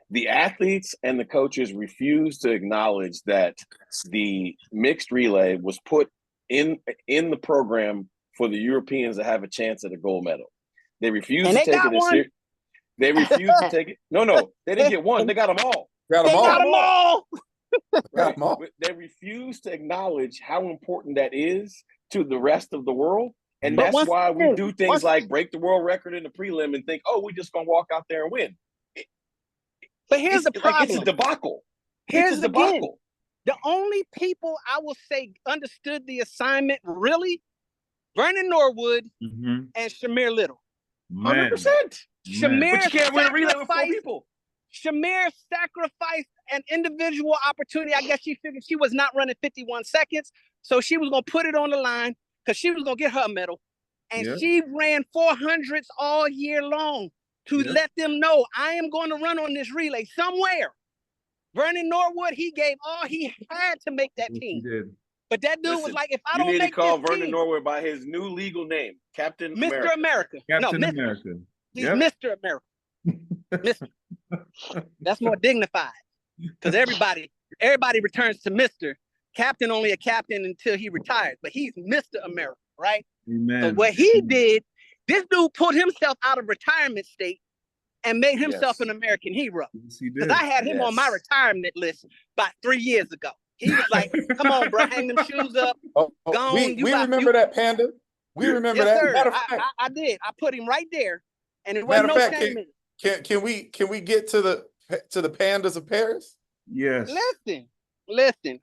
The athletes and the coaches refuse to acknowledge that the mixed relay was put in the program for the Europeans to have a chance at a gold medal. They refuse to take it as serious. They refuse to take it. No, they didn't get one. They got them all. Got them all. Right. They refuse to acknowledge how important that is to the rest of the world. And that's why we do things like break the world record in the prelim and think, oh, we're just going to walk out there and win. But here's the problem. It's a debacle. Here's the debacle. The only people I will say understood the assignment really, Vernon Norwood and Shamir Little. 100%. Shamir, but you can't win a relay with 4 people. Shamir sacrificed an individual opportunity. I guess she figured she was not running 51 seconds, so she was going to put it on the line because she was going to get her medal. And she ran 400s all year long to let them know, I am going to run on this relay somewhere. Vernon Norwood, he gave all he had to make that team. He did. But that dude was like, if I don't make this team. You need to call Vernon team, Norwood by his new legal name, Captain Mr. America. Captain America. He's Mr. America. Mr. That's more dignified, because everybody returns to Mr. Captain, only a captain until he retires, but he's Mr. America, right? Amen. So what he did, this dude pulled himself out of retirement state and made himself an American hero. Yes, he did. Because I had him on my retirement list about 3 years ago. He was like, come on, bro, hang them shoes up. Gone. We remember that, Panda. We remember that. Sir. Matter of fact, I did. I put him right there, and it wasn't no shame in it. Can we get to the Pandas of Paris? Yes. Listen.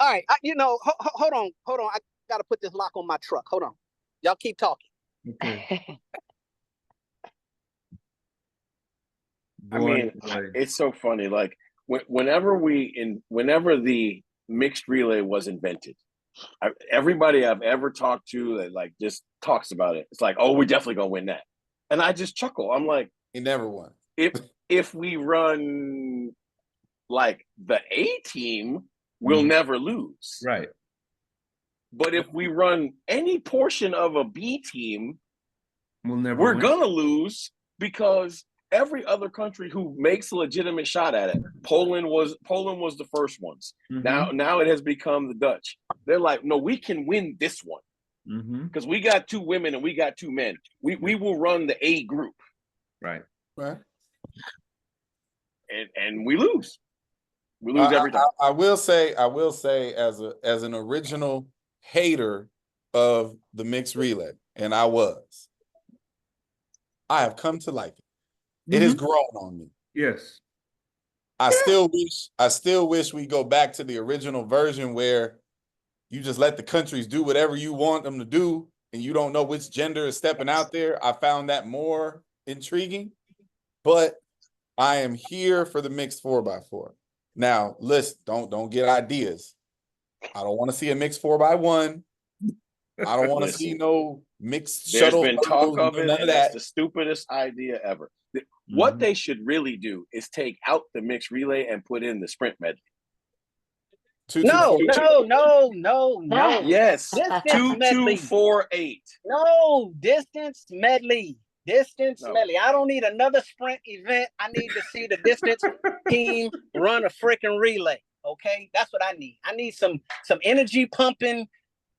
All right. Hold on. I gotta put this lock on my truck. Hold on. Y'all keep talking. Okay. I mean, it's so funny. Like whenever the mixed relay was invented, everybody I've ever talked to that like just talks about it. It's like, oh, we're definitely gonna win that, and I just chuckle. I'm like, he never won. If we run like the A team, we'll never lose. Right. But if we run any portion of a B team, we're gonna lose, because every other country who makes a legitimate shot at it, Poland was the first ones. Now it has become the Dutch. They're like, no, we can win this one because we got 2 women and we got 2 men. We will run the A group. Right. and we lose. We lose every time. I will say, as an original hater of the mixed relay, and I have come to like it. It has grown on me. Yes. I still wish we go back to the original version where you just let the countries do whatever you want them to do, and you don't know which gender is stepping out there. I found that more intriguing, but I am here for the mixed 4x4. Now, listen, don't get ideas. I don't want to see a mixed 4x1. I don't want to see no mixed There's shuttle. Been talk of it, none of and that. that's the stupidest idea ever. What they should really do is take out the mixed relay and put in the sprint medley. No. Yes, Distance medley. 2248. No, distance medley. No. Medley. I don't need another sprint event. I need to see the distance team run a freaking relay. Okay, that's what I need. I need some energy pumping.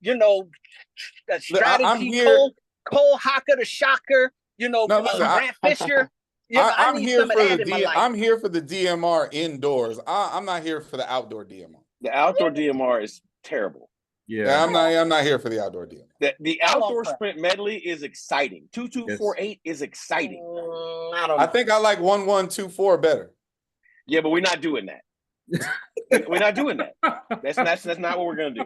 You know, a strategy. Cole Hocker, the shocker. You know, Grant Fisher. You know, I need some of that in my life. I'm here for the DMR indoors. I'm not here for the outdoor DMR. The outdoor DMR is terrible. Yeah, I'm not here for the outdoor DMR. The outdoor sprint medley is exciting. 2248 is exciting. I don't know. I think I like 1124 better. Yeah, but we're not doing that. We're not doing that. That's not what we're gonna do.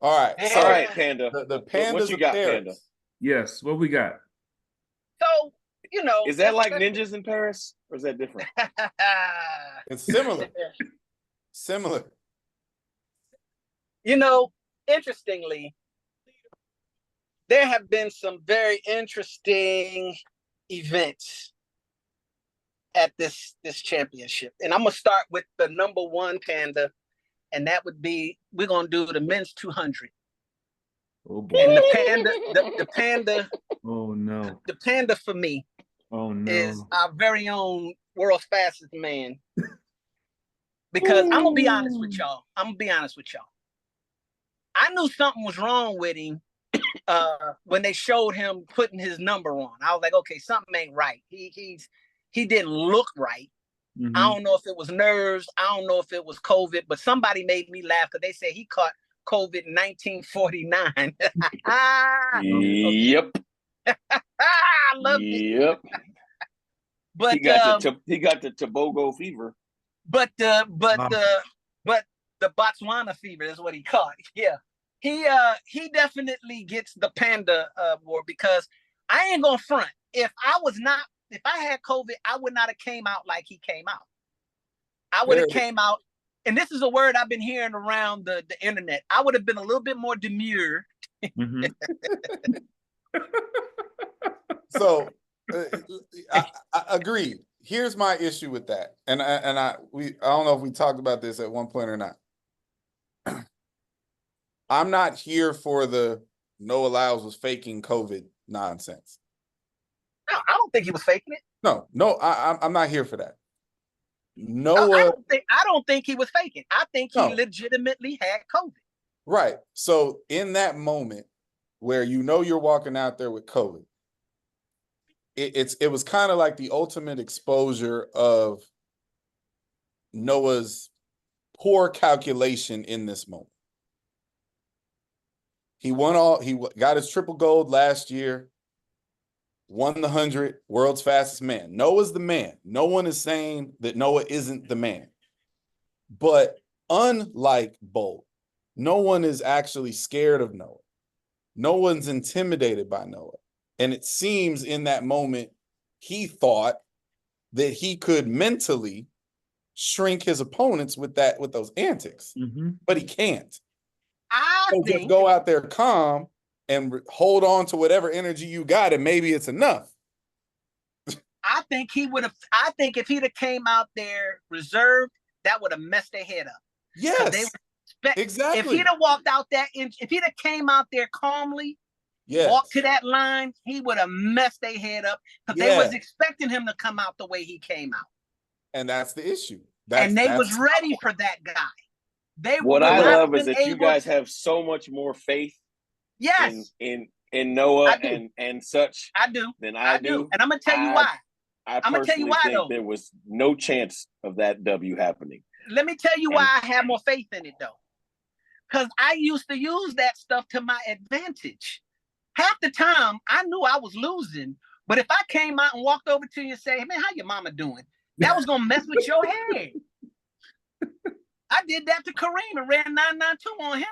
All right. All right, Panda. The Pandas what you got, of Paris. Panda? Yes. What we got? So, you know, is that like ninjas in Paris, or is that different? It's similar. Similar. You know, interestingly, there have been some very interesting events at this championship. And I'm gonna start with the number one, Panda, and that would be, we're gonna do the men's 200. Oh boy. And the Panda. Oh no. The Panda for me. Oh no. Is our very own world's fastest man. Because I'm gonna be honest with y'all. I knew something was wrong with him when they showed him putting his number on. I was like, okay, something ain't right. He didn't look right. Mm-hmm. I don't know if it was nerves. I don't know if it was COVID, but somebody made me laugh because they said he caught COVID in 1949. Yep. I loved it. Yep. But he got the Tobago fever. But the Botswana fever is what he caught. Yeah. He definitely gets the Panda award because I ain't gonna front. If I had COVID, I would not have came out like he came out. I would have came out, and this is a word I've been hearing around the internet. I would have been a little bit more demure. Mm-hmm. So I agreed. Here's my issue with that, and I don't know if we talked about this at one point or not. I'm not here for the Noah Lyles was faking COVID nonsense. No, I don't think he was faking it. No, I'm not here for that. Noah, I don't think he was faking. I think he legitimately had COVID. Right. So in that moment where you're walking out there with COVID, it was kind of like the ultimate exposure of Noah's poor calculation in this moment. He got his triple gold last year, won the 100, world's fastest man. Noah's the man. No one is saying that Noah isn't the man. But unlike Bolt, no one is actually scared of Noah. No one's intimidated by Noah. And it seems in that moment, he thought that he could mentally shrink his opponents with those antics, but he can't. Just go out there calm and hold on to whatever energy you got, and maybe it's enough. I think if he'd have came out there reserved, that would have messed their head up. Yes, exactly. If he'd have walked out if he'd have came out there calmly, walked to that line, he would have messed their head up because they was expecting him to come out the way he came out. And that's the issue. And they was ready for that guy. What I love is that you guys have so much more faith in Noah and such. I do. Than I do. And I'm gonna tell you why. I I'm gonna tell you personally why think though. there was no chance of that W happening. Let me tell you why I have more faith in it though. Because I used to use that stuff to my advantage. Half the time I knew I was losing, but if I came out and walked over to you and say, hey, man, how your mama doing? That was gonna mess with your head. I did that to Kareem and ran 992 on him.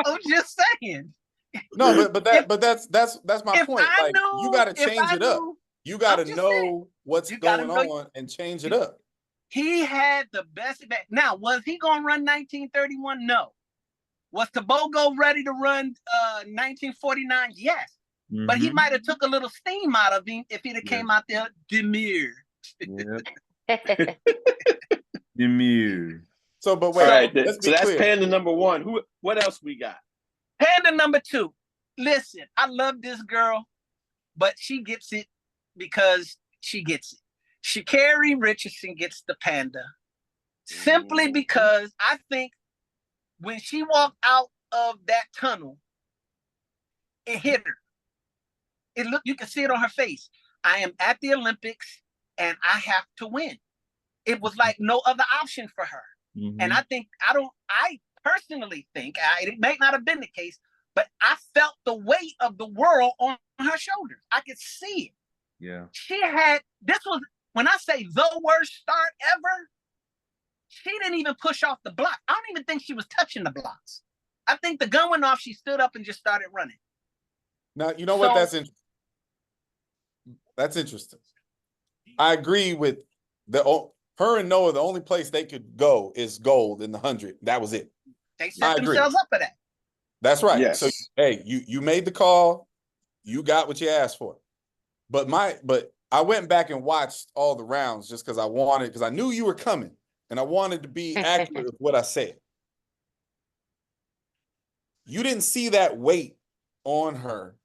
I'm just saying. No, but that's my point. Like, you got to if change I it up. knew- You got to I'm just know saying, what's you gotta going know- on and change it up. He had the best. Now, was he gonna run 1931? No. Was Tebogo ready to run 1949? Yes. But he might have took a little steam out of him if he'd have came out there demure. Demure. So, but wait, All right, let's be so that's clear. Panda number one. What else we got? Panda number 2. Listen, I love this girl, but she gets it because she gets it. Sha'Carri Richardson gets the Panda simply because I think when she walked out of that tunnel, it hit her. You can see it on her face. I am at the Olympics and I have to win. It was like no other option for her. And I personally think, it may not have been the case, but I felt the weight of the world on her shoulders. I could see it. Yeah. This was, when I say the worst start ever, she didn't even push off the block. I don't even think she was touching the blocks. I think the gun went off, she stood up and just started running. Now, you know what? That's interesting. I agree with her and Noah. The only place they could go is gold in the 100. That was it. They set themselves up for that. That's right. Yes. So, hey, you made the call. You got what you asked for. But I went back and watched all the rounds just because I knew you were coming and I wanted to be accurate with what I said. You didn't see that weight on her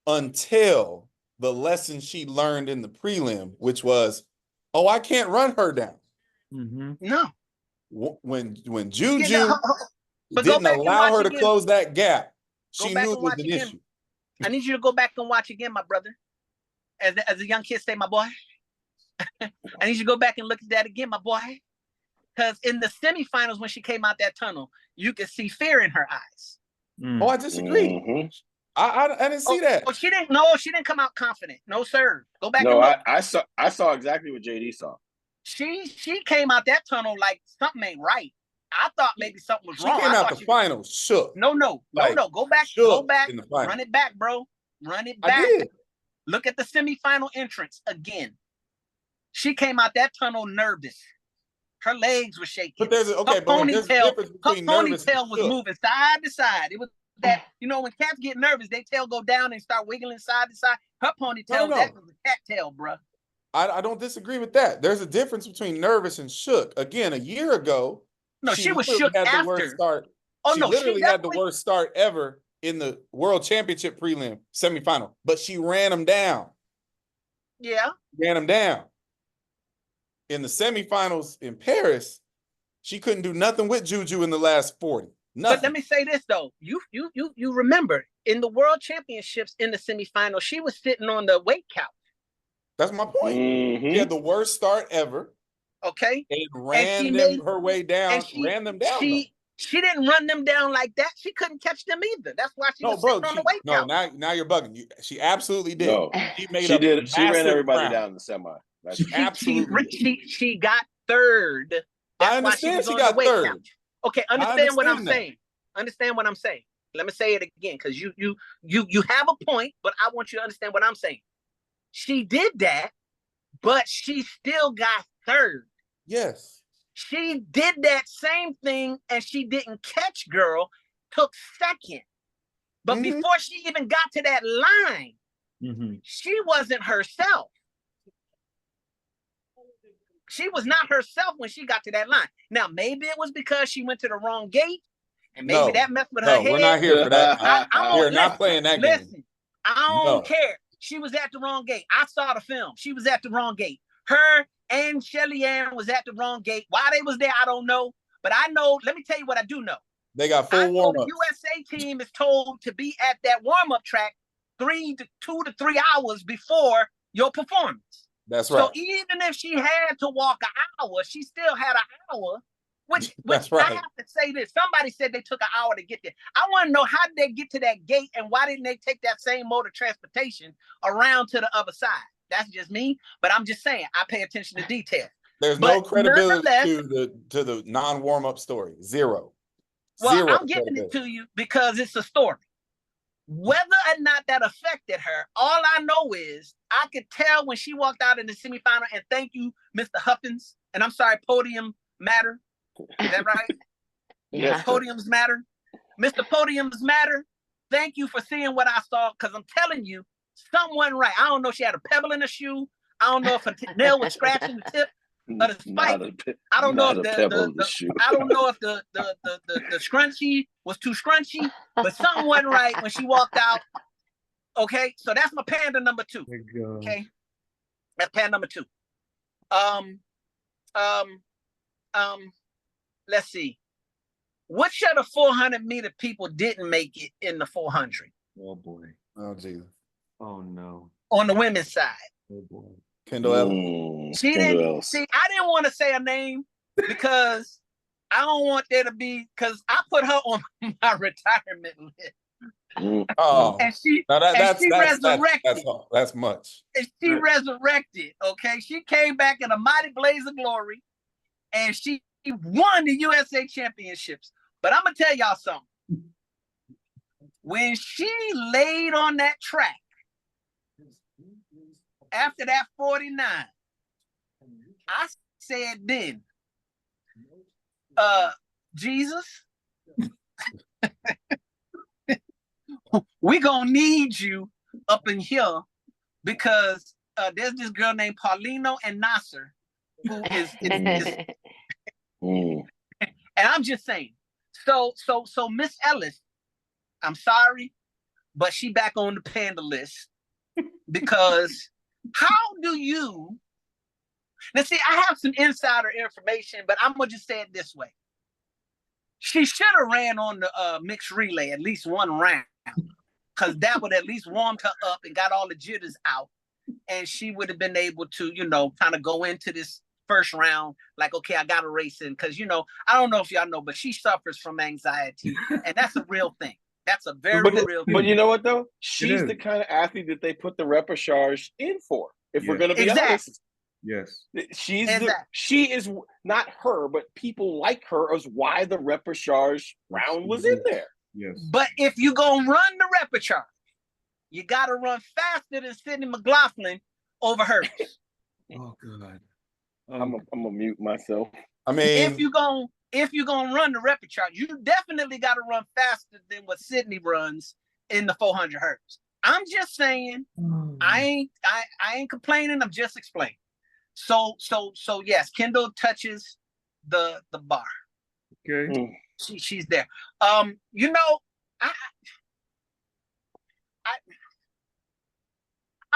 until the lesson she learned in the prelim, which was, oh, I can't run her down. No. When Juju but didn't allow her to close that gap, she knew it was an issue. I need you to go back and watch again, my brother. As a young kid say, my boy. I need you to go back and look at that again, my boy. Because in the semifinals, when she came out that tunnel, you could see fear in her eyes. Oh, I disagree. I didn't see that. Oh, she didn't come out confident. No, sir. Go back and look. I saw exactly what JD saw. She came out that tunnel like something ain't right. I thought maybe something was wrong. She came out the finals shook. No. Go back. Run it back, bro. Run it back. I did. Look at the semifinal entrance again. She came out that tunnel nervous. Her legs were shaking. But there's a difference between nervous and ponytail was moving side to side. It was that, when cats get nervous, their tail go down and start wiggling side to side. Her ponytail, that was a cat tail, bro. I don't disagree with that. There's a difference between nervous and shook. Again, a year ago, she was shook after. The worst start. She literally had the worst start ever in the World Championship prelim semifinal, but she ran them down. Yeah. Ran them down. In the semifinals in Paris, she couldn't do nothing with Juju in the last 40. Nothing. But let me say this though. You remember in the World Championships in the semifinal, she was sitting on the weight couch. That's my point. She had the worst start ever. Okay. And ran her way down, ran them down. She didn't run them down like that. She couldn't catch them either. That's why she was sitting on the weight couch. No, now you're bugging. She absolutely did. No, she did. She ran everybody down in the semi. She got third. I understand she got third. Couch. Okay, understand what I'm saying. Understand what I'm saying. Let me say it again, because you have a point, but I want you to understand what I'm saying. She did that, but she still got third. Yes. She did that same thing, and she didn't catch girl, took second. But before she even got to that line, she wasn't herself. She was not herself when she got to that line. Now, maybe it was because she went to the wrong gate, and maybe that messed with her head. We're not here for that. We're not playing that game. Listen, I don't care. She was at the wrong gate. I saw the film. She was at the wrong gate. Her and Shelly Ann was at the wrong gate. Why they was there, I don't know. But I know, let me tell you what I do know. They got full warm-up. The USA team is told to be at that warm-up track 2 to 3 hours before your performance. That's right. So even if she had to walk an hour, she still had an hour. Which That's right. I have to say this. Somebody said they took an hour to get there. I want to know, how did they get to that gate, and why didn't they take that same mode of transportation around to the other side? That's just me, but I'm just saying I pay attention to detail. There's no credibility to the non-warm-up story. Zero. Well, Zero I'm giving it to you because it's a story. Whether or not that affected her, all I know is I could tell when she walked out in the semifinal, and thank you, Mr. Huffins, and I'm sorry, Podium Matter. Is that right? Yeah. Podiums matter. Mr. Podiums matter. Thank you for seeing what I saw, because I'm telling you, someone right. I don't know if she had a pebble in her shoe. I don't know if her nail was scratching the tip of the spike. I don't know if the scrunchie was too scrunchy, but something wasn't right when she walked out. Okay, so that's my panda number 2. Okay, that's panda number 2. Let's see. Which of the 400-meter people didn't make it in the 400? Oh boy. Oh Jesus. Oh no. On the women's side. Oh boy. Kendall Ellis. She didn't see. I didn't want to say her name because I don't want there to be, because I put her on my retirement list. Oh, and she resurrected. That's much. And she resurrected. Okay, she came back in a mighty blaze of glory, and she won the USA championships. But I'm gonna tell y'all something. When she laid on that track after that 49, I said then, Jesus, we gonna need you up in here, because there's this girl named Paulino and Nasser who is and I'm just saying. So Miss Ellis, I'm sorry, but she back on the Panda list, because how do you? Now see, I have some insider information, but I'm gonna just say it this way. She should have ran on the mixed relay at least one round, because that would at least warmed her up and got all the jitters out, and she would have been able to, kind of go into this first round like, okay, I got to race in, because I don't know if y'all know, but she suffers from anxiety, and that's a real thing. That's a very real thing. But you know what though? She's the kind of athlete that they put the repechage in for. If we're going to be honest, yes, she is not her, but people like her is why the repechage round was in there. Yes, but if you gonna run the repechage, you got to run faster than Sydney McLaughlin over hers. Oh God. I'm gonna mute myself. I mean, if you're gonna run the repechage, you definitely got to run faster than what Sydney runs in the 400 hertz. I'm just saying, I ain't complaining. I'm just explaining. So yes, Kendall touches the bar. Okay, she's there. I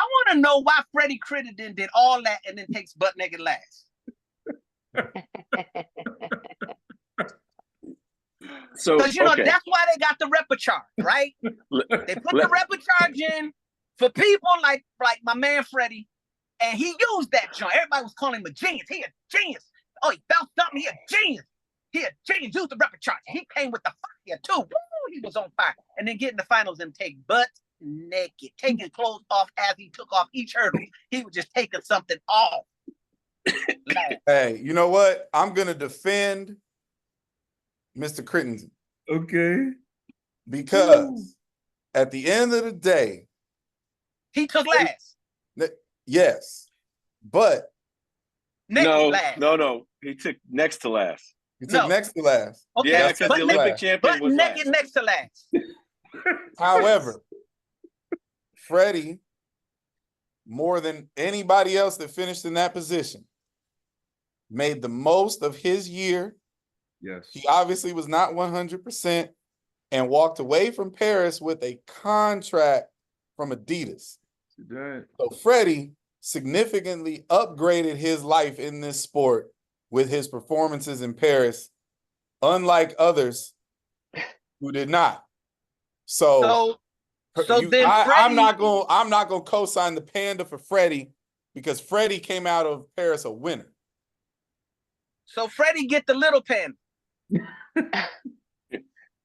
want to know why Freddie Crittenden did all that and then takes butt naked last. So, because that's why they got the repechage, right? They put the repechage in for people like my man Freddie, and he used that joint. Everybody was calling him a genius. He a genius. Oh, he felt something. He a genius. He a genius. Used the repechage. He came with the fire too. Woo, he was on fire. And then get in the finals and take butt naked, taking clothes off as he took off each hurdle. He was just taking something off. Hey, you know what? I'm gonna defend Mr. Crittenden. Okay. Because at the end of the day, he took last. Yes, but no. He took next to last. He took next to last. Okay. Yeah, because the Olympic champion was naked next to last. However, Freddie, more than anybody else that finished in that position, made the most of his year. Yes. He obviously was not 100% and walked away from Paris with a contract from Adidas. So Freddie significantly upgraded his life in this sport with his performances in Paris, unlike others who did not. So So then I'm not gonna co-sign the Panda for Freddie because Freddie came out of Paris a winner. So Freddie get the little panda.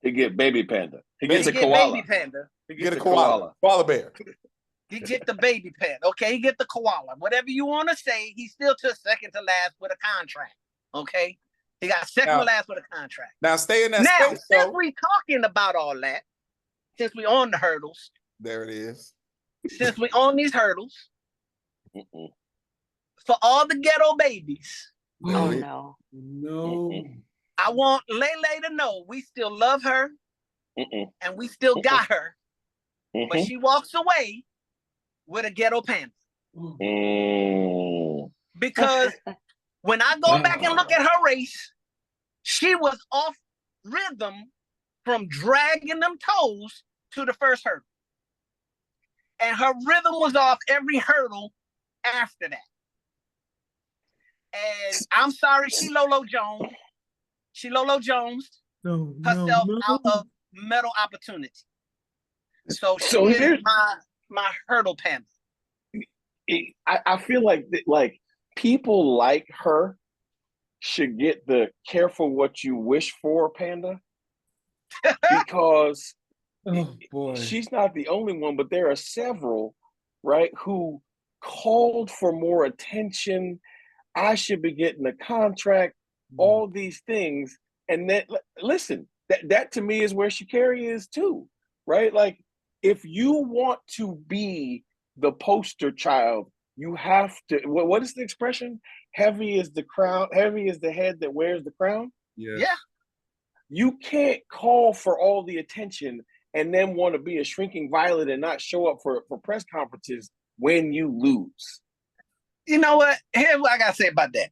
He get baby panda. He gets a get koala. Baby panda. He Get a koala. Koala bear. He get the baby panda. Okay, he get the koala. Whatever you want to say, he still took second to last with a contract. Okay, he got second to last with a contract. Now stay in that now, space. Since we talking about all that, since we on the hurdles, there it is. Since we on these hurdles, for all the ghetto babies. Oh no. No. I want Lele to know we still love her and we still got her, but she walks away with a ghetto panda. Because when I go back and look at her race, she was off rhythm from dragging them toes to the first hurdle. And her rhythm was off every hurdle after that. And I'm sorry, she Lolo Jones. She Lolo Jones herself out of medal opportunity. So she is my hurdle panda. I feel like people like her should get the careful what you wish for panda because she's not the only one, but there are several, right, who called for more attention. I should be getting a contract, all these things. And then, listen, that to me is where Sha'Carri is too, right? Like, if you want to be the poster child, you have to, what is the expression? Heavy is the crown, heavy is the head that wears the crown. Yeah. You can't call for all the attention and then want to be a shrinking violet and not show up for press conferences when you lose. You know what? Here's what I gotta say about that.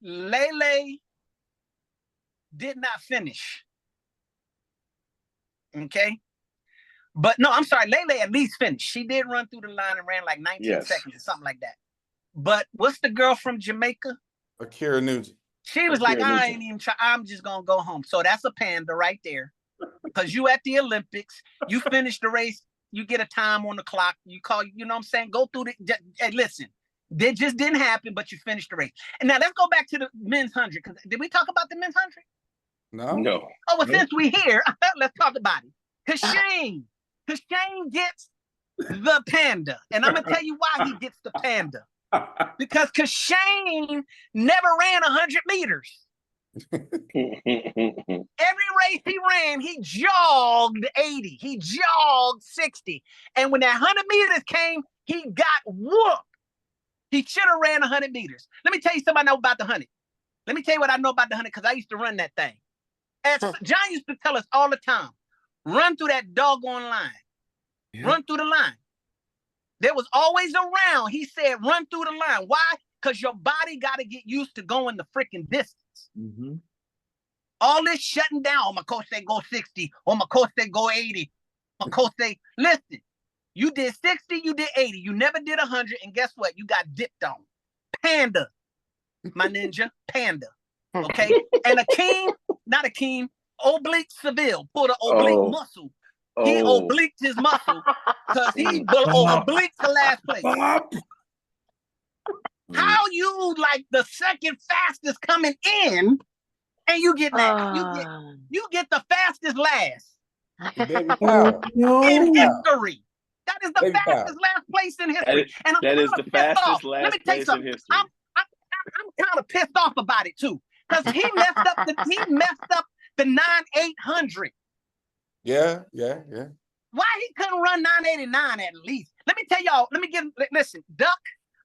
Lele did not finish. Okay? But no, I'm sorry, Lele at least finished. She did run through the line and ran like 19 seconds or something like that. But what's the girl from Jamaica? Akira Nugent. She was like, I ain't even try. I'm just gonna go home. So that's a panda right there. Because you at the Olympics, you finish the race, you get a time on the clock, you call, you know what I'm saying? Go through hey, listen, that just didn't happen, but you finished the race. And now let's go back to the men's 100. Because did we talk about the men's 100? No. Oh, well, since we here, let's talk about it. Because Shane gets the panda. And I'm going to tell you why he gets the panda. Because Shane never ran 100 meters. Every race he ran, he jogged 80. He jogged 60. And when that 100 meters came, he got whooped. He should have ran 100 meters. Let me tell you something I know about the 100. Let me tell you what I know about the 100 because I used to run that thing. As John used to tell us all the time, run through that doggone line. Yeah. Run through the line. There was always a round. He said, run through the line. Why? Because your body got to get used to going the freaking distance. Mm-hmm. All this shutting down. Oh, my coach said go 60. Oh, my coach said go 80. My coach said, listen, you did 60, you did 80. You never did 100. And guess what? You got dipped on. Panda, my ninja, panda. Okay? And not Akeem, oblique Seville, pulled an oblique muscle. He obliqued his muscle because he obliqued to last place. How you like the second fastest coming in and you get that? You get the fastest last in history. That is the fastest last place in history. And that is the fastest last place in history. I'm kind of pissed off about it too. Because he messed up the 9,800. Yeah. Why he couldn't run 989 at least? Let me tell y'all, listen, Duck,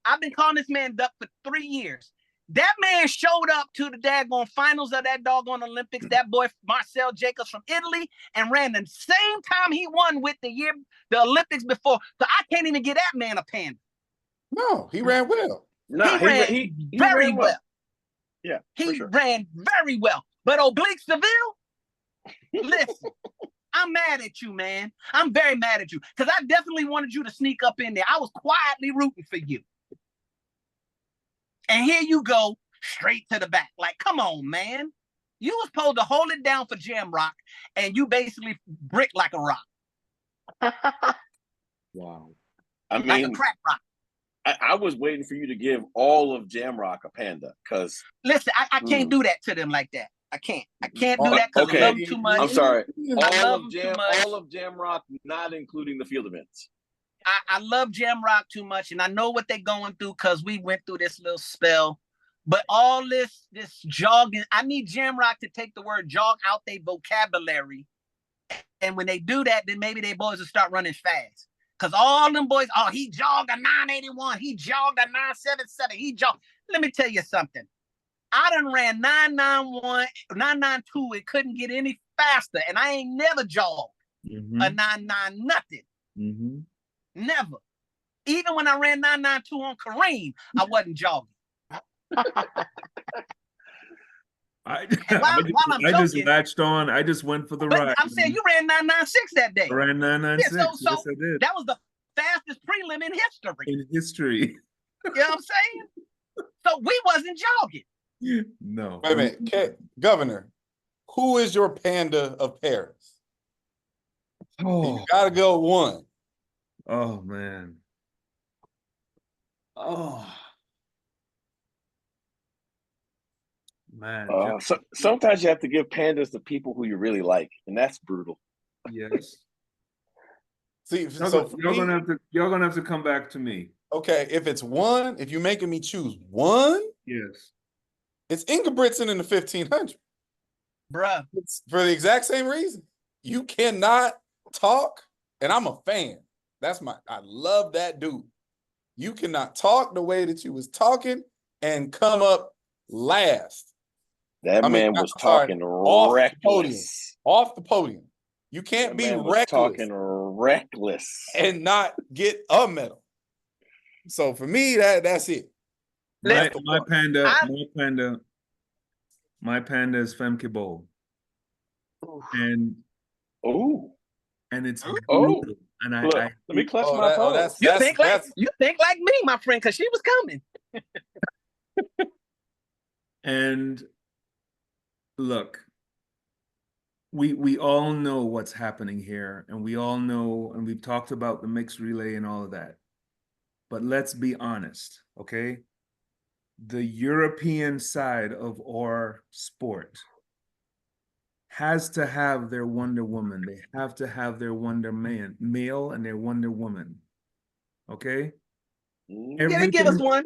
I've been calling this man Duck for 3 years. That man showed up to the daggone finals of that doggone Olympics, that boy Marcel Jacobs from Italy, and ran the same time he won with the Olympics before. So I can't even get that man a panda. No, he ran well. No, he ran very well. Yeah, he ran very well. But Oblique Seville, listen, I'm mad at you, man. I'm very mad at you because I definitely wanted you to sneak up in there. I was quietly rooting for you. And here you go, straight to the back. Like, come on, man. You was supposed to hold it down for Jamrock, and you basically brick like a rock. Wow. I Like a mean, crack rock. I was waiting for you to give all of Jamrock a Panda, because listen, I can't do that to them like that. I can't do that because I love them too much. I'm sorry. I All love of them too much. all of Jamrock, not including the field events. I love Jamrock too much, and I know what they're going through because we went through this little spell. But all this jogging, I need Jamrock to take the word jog out their vocabulary. And when they do that, then maybe they boys will start running fast. Because all them boys, oh, he jogged a 981, he jogged a 977, he jogged. Let me tell you something. I done ran 991, 992, it couldn't get any faster. And I ain't never jogged a 99 nothing. Never. Even when I ran 992 on Kareem, I wasn't jogging. I just latched on. I just went for the ride. I'm saying you ran 996 that day. I ran 996. Yeah, so yes, I did. That was the fastest prelim in history. In history. You know what I'm saying? So we wasn't jogging. No. Wait a minute, Governor, who is your Panda of Paris? Oh, you gotta go one. Oh man. Oh man. So, sometimes you have to give pandas to people who you really like, and that's brutal. Yes. See, y'all gonna have to come back to me. Okay, if it's one, if you're making me choose one, yes, it's Ingebrigtsen in the 1500. Bruh. It's for the exact same reason. You cannot talk, and I'm a fan. I love that dude. You cannot talk the way that you was talking and come up last. That man was talking reckless. Off the podium. You can't be reckless. Talking reckless and not get a medal. So for me, that's it. My panda is Femke Bol. And it's brutal. And look, let me clutch my phone. You think like me, my friend, because she was coming. And look, we all know what's happening here, and we all know, and we've talked about the mixed relay and all of that. But let's be honest, okay? The European side of our sport has to have their Wonder Woman. They have to have their Wonder male and their Wonder Woman. Okay? Give us one.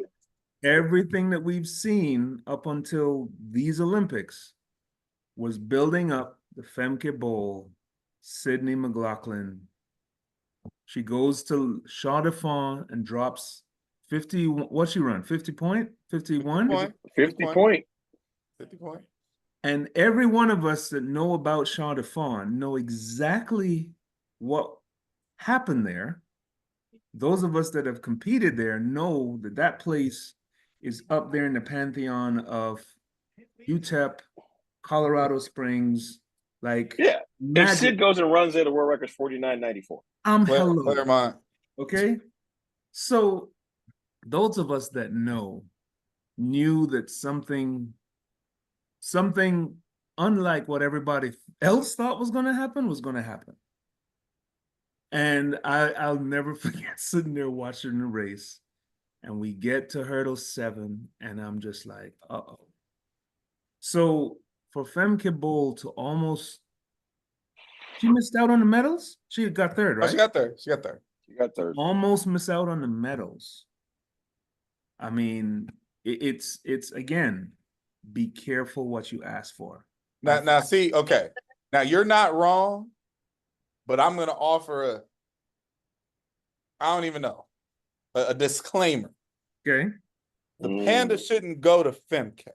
Everything that we've seen up until these Olympics was building up the Femke Bol, Sydney McLaughlin. She goes to Champ de Fonds and drops 50. What's she run? 50 point? 51? 50 point. And every one of us that know about Champ de Fonds know exactly what happened there. Those of us that have competed there know that that place is up there in the pantheon of UTEP, Colorado Springs. Like, yeah, if Sid goes and runs it, the world record's 49.94. Hello. Okay, so those of us that knew that something unlike what everybody else thought was going to happen. And I'll never forget sitting there watching the race, and we get to hurdle 7, and I'm just like, uh-oh. So for Femke Bol to she missed out on the medals? She got third, right? She got third. Almost missed out on the medals. I mean, it's again, be careful what you ask for. Now see, okay. Now you're not wrong, but I'm gonna offer I don't even know, a disclaimer. Okay. The Panda shouldn't go to Femke.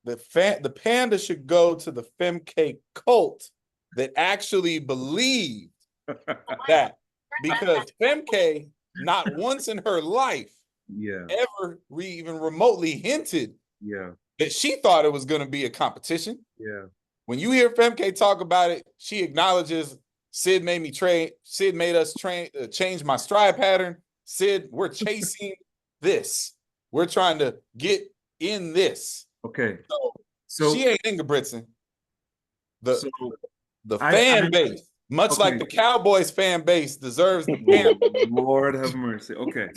The Panda should go to the Femke cult that actually believed that, because Femke not once in her life ever even remotely hinted that she thought it was going to be a competition. Yeah. When you hear Femke talk about it, she acknowledges Sid made me train. Sid made us change my stride pattern. Sid, we're chasing this. We're trying to get in this. Okay. So she ain't Ingebrigtsen. The I fan base, much like the Cowboys fan base, deserves the Panda. Lord have mercy. Okay.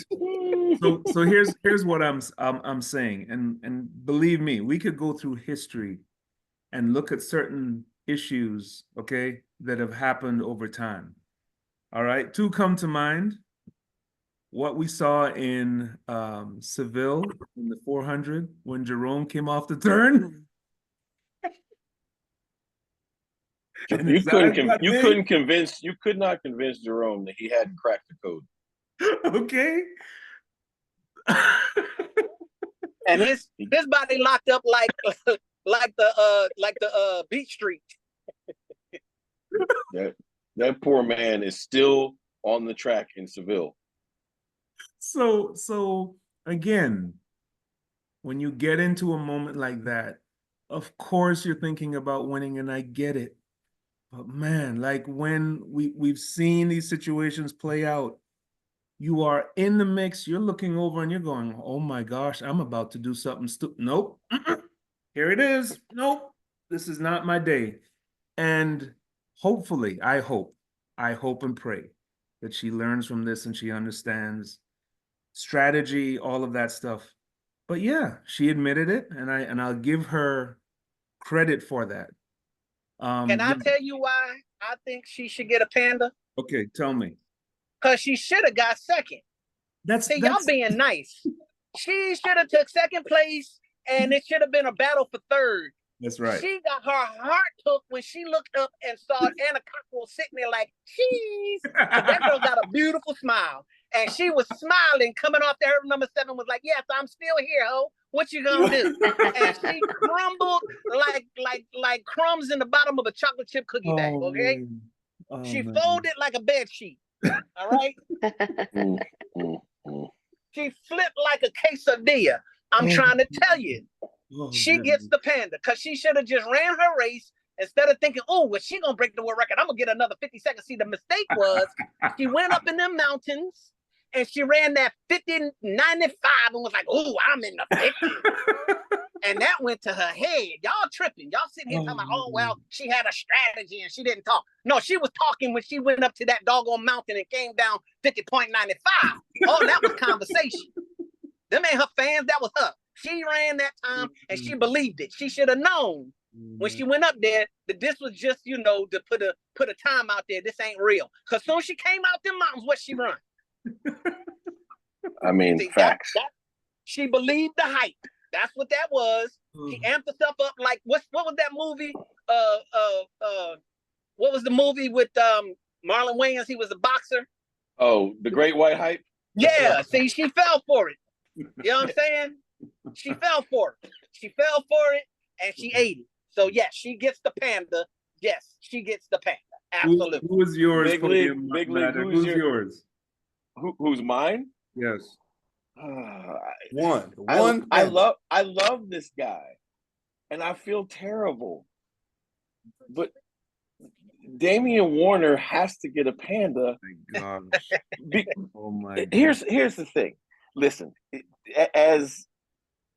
So here's what I'm saying, and believe me, we could go through history and look at certain issues, okay, that have happened over time. All right, two come to mind. What we saw in Seville in the 400 when Jerome came off the turn. You could not convince Jerome that he hadn't cracked the code. Okay. And his body locked up like the Beach Street. That poor man is still on the track in Seville. So again, when you get into a moment like that, of course you're thinking about winning, and I get it. But man, like when we've seen these situations play out, you are in the mix, you're looking over and you're going, oh my gosh, I'm about to do something stupid. Nope. Here it is. Nope. This is not my day. And hopefully, I hope and pray that she learns from this and she understands strategy, all of that stuff. But yeah, she admitted it, and I'll give her credit for that. Can I tell you why I think she should get a Panda? Okay, tell me. Because she should have got second. That's y'all being nice. She should have took second place, and it should have been a battle for third. That's right. She got her heart took when she looked up and saw Anna Cockrell sitting there like, cheese. That girl got a beautiful smile. And she was smiling, coming off there. Her number 7 was like, yes, I'm still here, ho. What you gonna do? And she crumbled like crumbs in the bottom of a chocolate chip cookie bag, okay? She folded like a bed sheet. All right? She flipped like a quesadilla. I'm trying to tell you. She gets the Panda because she should have just ran her race instead of thinking, oh, well, she gonna break the world record. I'm gonna get another 50 seconds. See, the mistake was she went up in them mountains and she ran that 50-95 and was like, oh, I'm in the 50. And that went to her head. Y'all tripping. Y'all sitting here talking about, oh, well, she had a strategy and she didn't talk. No, she was talking when she went up to that doggone mountain and came down 50.95. Oh, that was conversation. Them ain't her fans. That was her. She ran that time and she believed it. She should have known when she went up there that this was just, to put a time out there. This ain't real. Because soon as she came out them mountains, what she run? I mean, see, facts. She believed the hype. That's what that was. She amped herself up like what was that movie? What was the movie with Marlon Wayans? He was a boxer. Oh, The Great White Hype? Yeah, see, she fell for it. You know what I'm saying? She fell for it. She fell for it and she ate it. So yes, she gets the Panda. Yes, she gets the Panda. Absolutely. Who is yours? Big League. Who's yours? Who's mine? Yes. One. I love this guy, and I feel terrible. But Damian Warner has to get a Panda. Oh my gosh. Oh my here's the thing. Listen, as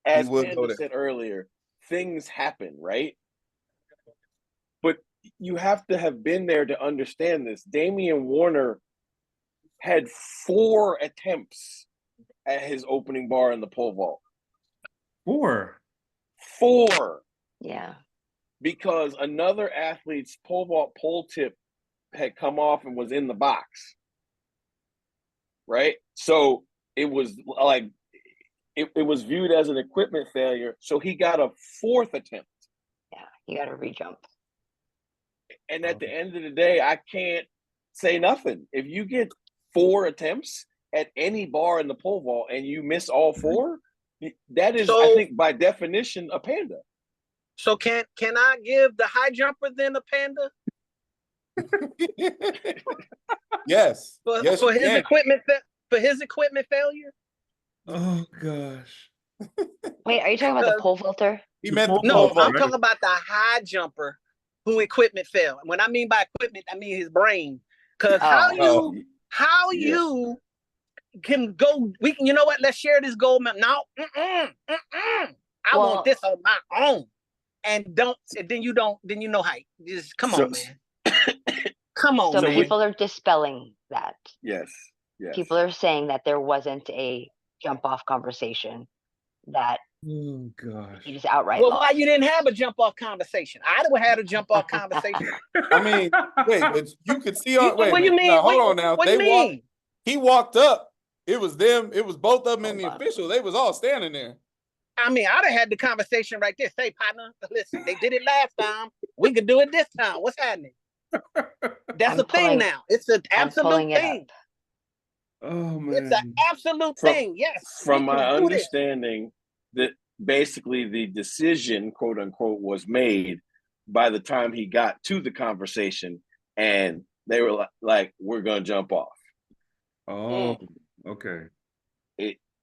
Panda said earlier, things happen, right? But you have to have been there to understand this. Damian Warner had 4 attempts at his opening bar in the pole vault. 4? Yeah. Because another athlete's pole vault pole tip had come off and was in the box. Right? So it was like it was viewed as an equipment failure. So he got a 4th attempt. Yeah, you got to re-jump. And at the end of the day, I can't say nothing. If you get 4 attempts at any bar in the pole vault and you miss all 4, that is, I think, by definition, a Panda. So can I give the high jumper then a Panda? Yes. For his equipment failure? Oh gosh. Wait, are you talking about the pole vaulter? He meant the No, pole vault, I'm talking about the high jumper who equipment failed. When I mean by equipment, I mean his brain. Because how you can go, you know what? Let's share this gold medal. No, I want this on my own. and then you know height. Just come on, man. Come on. So man. people are dispelling that. Yes. People are saying that there wasn't a jump off conversation, that Oh gosh. he just outright Well, lost. why you didn't have a jump off conversation? I'd have had a jump off conversation. I mean, wait, but you could see on. Wait, What do you mean? hold on now. What do you mean? He walked up. It was them. It was both of them and the official. They was all standing there. I mean, I'd have had the conversation right there. Say, partner, listen, they did it last time. We could do it this time. What's happening? That's a thing now. It's an absolute thing. Oh man, it's an absolute thing. Yes. From my understanding, that basically the decision, quote unquote, was made by the time he got to the conversation, and they were like, "We're gonna jump off." Oh, okay.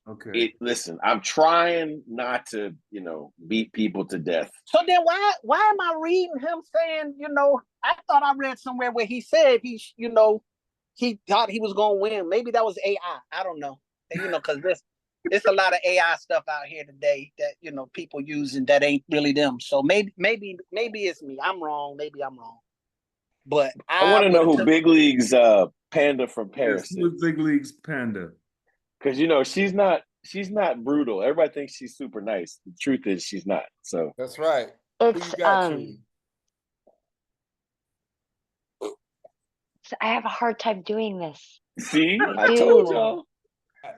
Okay. Listen, I'm trying not to, beat people to death. So then why am I reading him saying, I thought I read somewhere where he said he thought he was going to win. Maybe that was AI. I don't know. Because there's a lot of AI stuff out here today that, people using that ain't really them. So maybe it's me. I'm wrong. Maybe I'm wrong. But I want to know who Big League's Panda from Paris is. Big League's Panda. Because she's not brutal. Everybody thinks she's super nice. The truth is she's not. So that's right. It's I have a hard time doing this. See, I told y'all.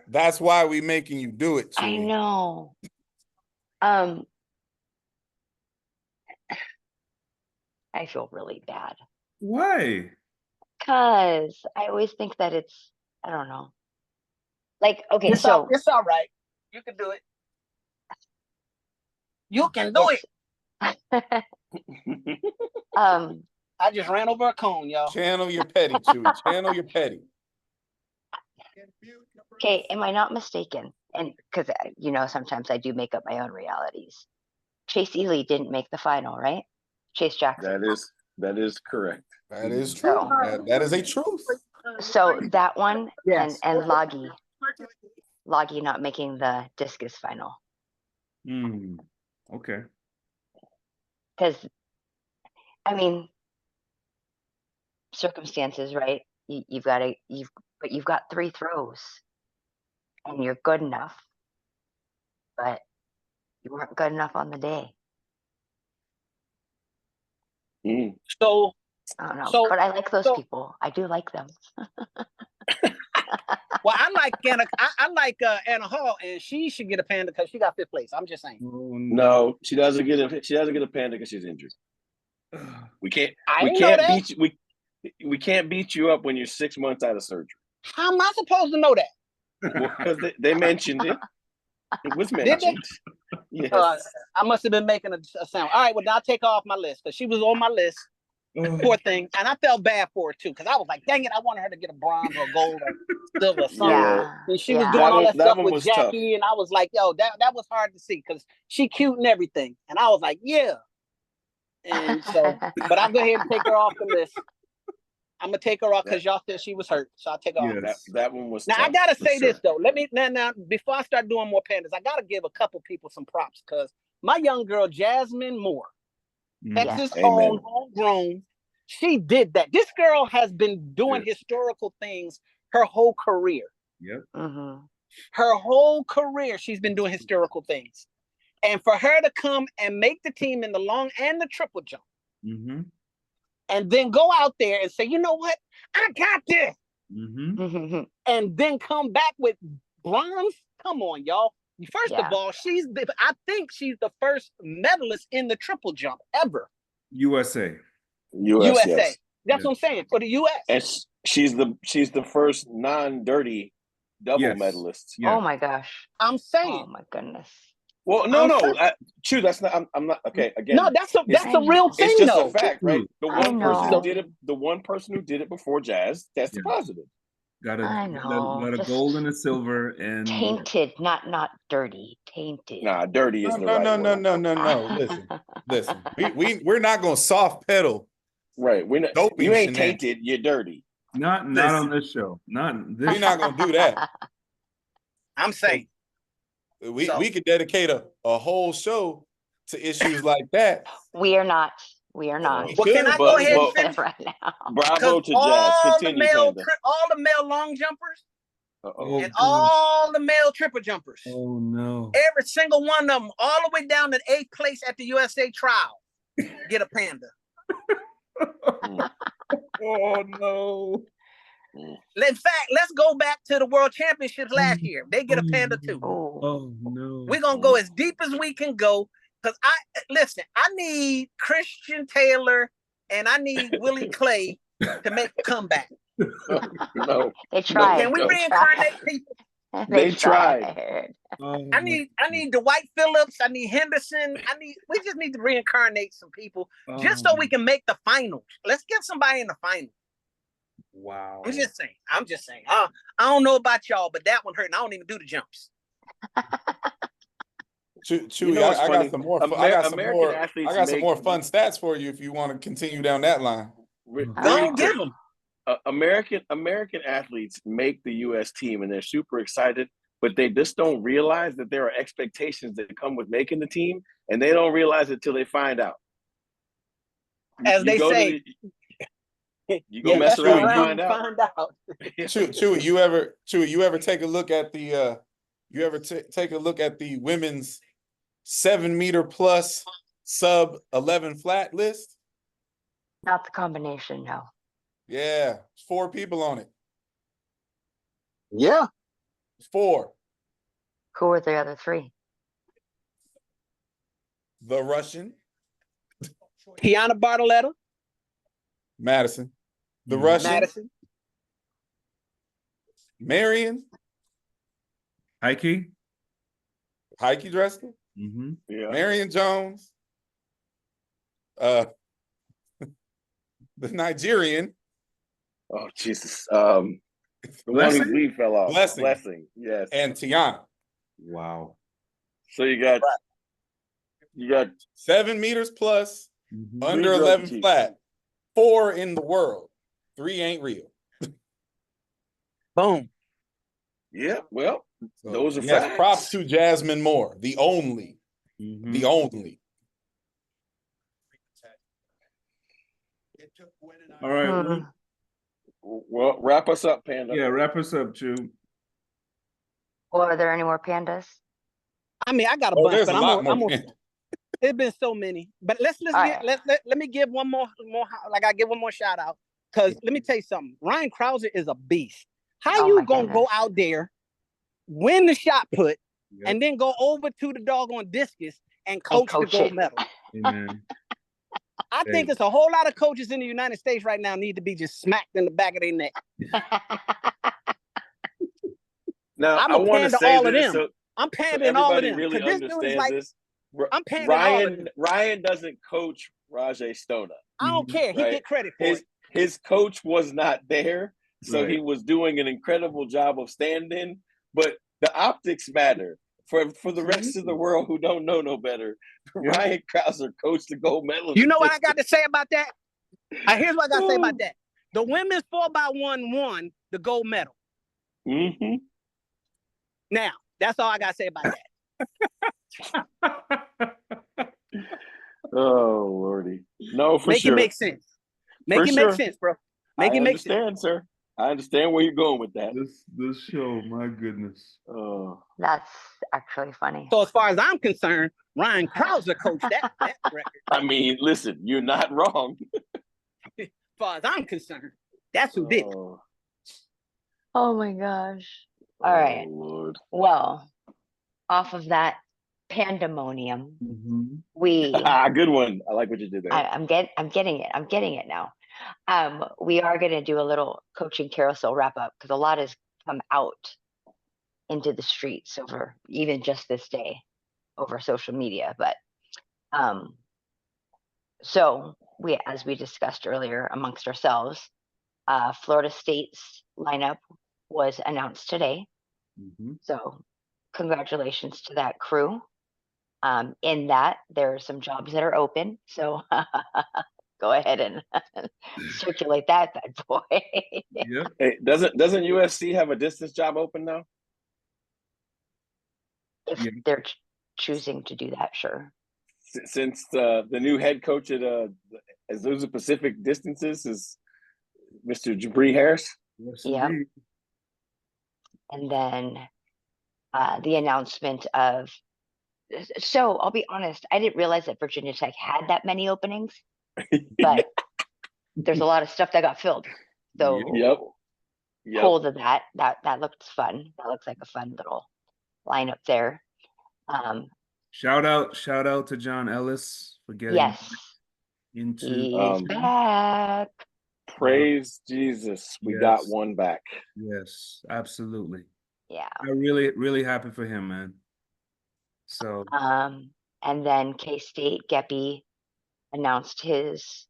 That's why we making you do it, Chewy. I know. I feel really bad. Why? Because I always think that I don't know. Like, okay, it's all right. You can do it. You can do it. I just ran over a cone, y'all. Channel your petty, Chewy. Channel your petty. Okay, am I not mistaken? And because sometimes I do make up my own realities. Chase Ely didn't make the final, right? Chase Jackson. That is correct. That is true. That is a truth. So that one, yes. and Loggy not making the discus final. Okay. Because, I mean, circumstances, right? You've got 3 throws, and you're good enough, but you weren't good enough on the day. So I don't know, but I like those people. I do like them. Well, I like Anna Hall, and she should get a Panda because she got 5th place. I'm just saying. Oh, no, she doesn't get a Panda because she's injured. We can't beat you up when you're 6 months out of surgery. How am I supposed to know that? Because they mentioned it. It was mentioned. Yes. I must have been making a sound. All right, well, now I'll take her off my list because she was on my list. Poor thing. And I felt bad for her too, because I was like, dang it, I wanted her to get a bronze or gold or silver or something. Yeah. And she was doing all that stuff with Jackie, tough. And I was like, yo, that was hard to see because she cute and everything. And I was like, yeah. And so, but I'll go ahead and take her off the list. I'm gonna take her off because y'all said she was hurt, so I'll take her off. That one was. Now tough, I gotta say this though. Let me now before I start doing more pandas, I gotta give a couple people some props because my young girl Jasmine Moore, Texas owned, homegrown, she did that. This girl has been doing historical things her whole career. Yep. Her whole career, she's been doing historical things, and for her to come and make the team in the long and the triple jump. And then go out there and say, you know what? I got this. And then come back with bronze. Come on, y'all. First of all, I think she's the first medalist in the triple jump ever. USA. Yes. That's what I'm saying, for the US. And she's the first non-dirty double medalist. Oh my gosh. I'm saying. Oh my goodness. Well, no, true. That's not. I'm not. Okay, again. No, that's a real thing. It's just though. a fact, right? The one person who did it before Jazz tested positive. Got a gold and a silver and tainted, not dirty. Tainted. Nah, dirty is no. Listen. We're not gonna soft pedal. Right. We're not. You ain't tainted. You're dirty. Not on this show. We're not gonna do that. I'm saying. We could dedicate a whole show to issues like that. We are not. We are not. We Well, can I could, go but, ahead and but finish? right now. Bravo to Jazz. All the Continue, male, Panda. all the male long jumpers Oh, and God. all the male triple jumpers, Oh no. every single one of them, all the way down to 8th place at the USA trial, get a Panda. Oh no. In fact, let's go back to the World Championships last year. They get a Panda too. Oh, Oh no. We're gonna go as deep as we can go. Because I need Christian Taylor and I need Willie Clay to make a comeback. No. they tried. Can we They reincarnate people? They tried. Oh, I need Dwight Phillips. I need Henderson. We just need to reincarnate some people just so we can make the finals. Let's get somebody in the final. Wow. I'm just saying. I don't know about y'all, but that one hurt. And I don't even do the jumps. Chewy, You know what's I funny? got some more. I American athletes got some make- more fun stats for you if you want to continue down that line. Don't give them. American athletes make the U.S. team and they're super excited, but they just don't realize that there are expectations that come with making the team, and they don't realize it till they find out. As they say, you go mess around and find out. Chewy, you ever take a look at the take a look at the women's 7-meter plus sub 11 flat list? Not the combination, no. Yeah, 4 people on it. Yeah. 4. Who are the other 3? The Russian, Kiana Bartoletta, Madison. The Russian, Madison. Marion, Heike. Heike Dressler, Mm-hmm. Yeah. Marion Jones, the Nigerian, Oh Jesus. The one whose Blessing? lead fell off. Blessing. Yes. and Tiana. Wow. So you got 7 meters plus, Mhm. under girls 11 to teach. flat. 4 in the world. 3 ain't real. Boom. Yeah. Well, So, those are yes, facts. props to Jasmine Moore, the only. Mhm. The only. All right. Hmm. Well, wrap us up, Panda. Yeah, wrap us up, Chew. Or are there any more pandas? I mean, I got a Oh, bunch, there's but a I'm lot gonna, more. there's been so many. But let me give one more like I give one more shout out. Because let me tell you something. Ryan Krauser is a beast. How Oh you my gonna go goodness. out there, win the shot put, Yep. and then go over to the doggone discus and coach the coach gold it. medal? Amen. I think it's a whole lot of coaches in the United States right now need to be just smacked in the back of their neck. Now I'm I a want to panda say all of this them. so, I'm so pandering all of everybody them. really 'Cause this dude is understands like, this. I'm pandering all of them. Ryan doesn't coach Rajay Stona. I don't care. He Right. get credit for it. His coach was not there, so Right. he was doing an incredible job of stand-in. But the optics matter for the rest of the world who don't know no better. Ryan Krauser coached the gold medal. You know what I got to say about that? Here's what I got to say about that. The women's 4x1 won the gold medal. Mm-hmm. Now, that's all I got to say about that. Oh Lordy, no, for Make sure. it make sense. Make For it sure. make sense, bro. Make I it make sense. understand, sir. I understand where you're going with that. This show, my goodness. Oh, That's actually funny. So as far as I'm concerned, Ryan Krauser coached that record. I mean, listen, you're not wrong. As far as I'm concerned, that's who did it. Oh, Oh my gosh. All right. Lord. Well, off of that pandemonium, Mm-hmm. we Good one. I like what you did there. I'm getting it. I'm getting it now. We are going to do a little coaching carousel wrap up because a lot has come out into the streets over even just this day over social media. But so as we discussed earlier amongst ourselves, Florida State's lineup was announced today. Mm-hmm. So congratulations to that crew. In that there are some jobs that are open. So go ahead and circulate that bad boy. Yep. Hey, doesn't USC have a distance job open now? If Yeah. they're choosing to do that, sure. since the new head coach at Azusa Pacific Distances is Mr. Jabri Harris. Yes, Yep. indeed. And then the announcement of, so I'll be honest, I didn't realize that Virginia Tech had that many openings, but there's a lot of stuff that got filled. So Yep. cool to that. That looked fun. That looks like a fun little lineup there. Shout out to John Ellis for getting Yes, into he's back. Praise Jesus, we got one back. Yes, absolutely. Yeah. I'm really happy for him, man. So and then K-State Geppy announced his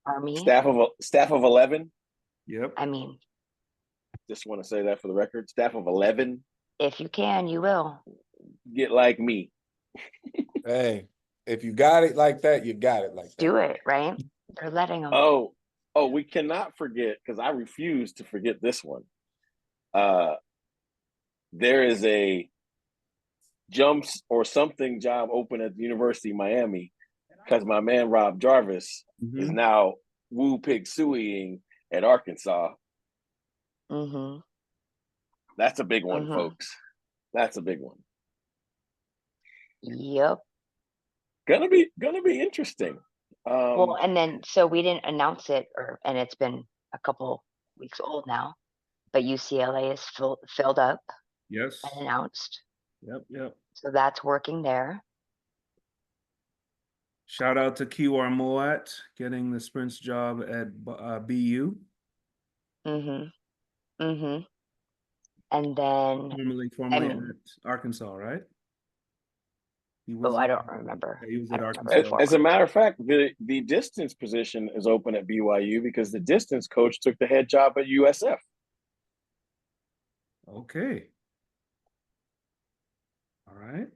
army. Staff of 11. yep. I mean, Just want to say that for the record. Staff of 11. if you can, you will. Get like me. Hey, if you got it like that, you got it like that. Do it, right? They're letting them. Oh, we cannot forget, because I refuse to forget this one. There is a jumps or something job open at the University of Miami because my man Rob Jarvis is now woo pig sueying at Arkansas. Mm-hmm. That's a big one, folks. That's a big one. Yep. Gonna be interesting. Well, and then so we didn't announce it, and it's been a couple weeks old now, but UCLA is filled up Yes. and announced. Yep. So that's working there. Shout out to Kiwar Moat getting the sprints job at BU. And then Formerly at Arkansas, right? I don't remember. He was at Arkansas. As a matter of fact, the distance position is open at BYU because the distance coach took the head job at USF. Okay. All right.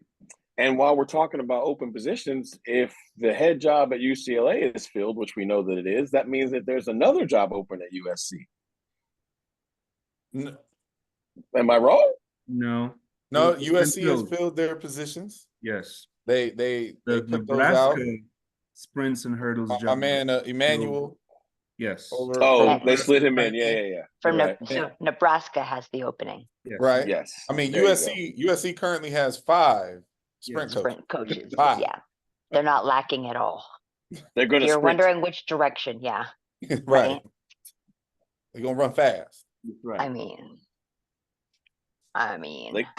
And while we're talking about open positions, if the head job at UCLA is filled, which we know that it is, that means that there's another job open at USC. Am I wrong? No. No, USC has filled their positions. Yes. They the put those out. Nebraska sprints and hurdles job. My man Emmanuel. Yes. They slid him in. Yeah. So Nebraska has the opening. Yes. Right. Yes. I mean, USC currently has 5 sprint coaches. 5. Yeah. They're not lacking at all. They're going to You're sprint. wondering which direction. Yeah. Right. They're going to run fast. Right. I mean.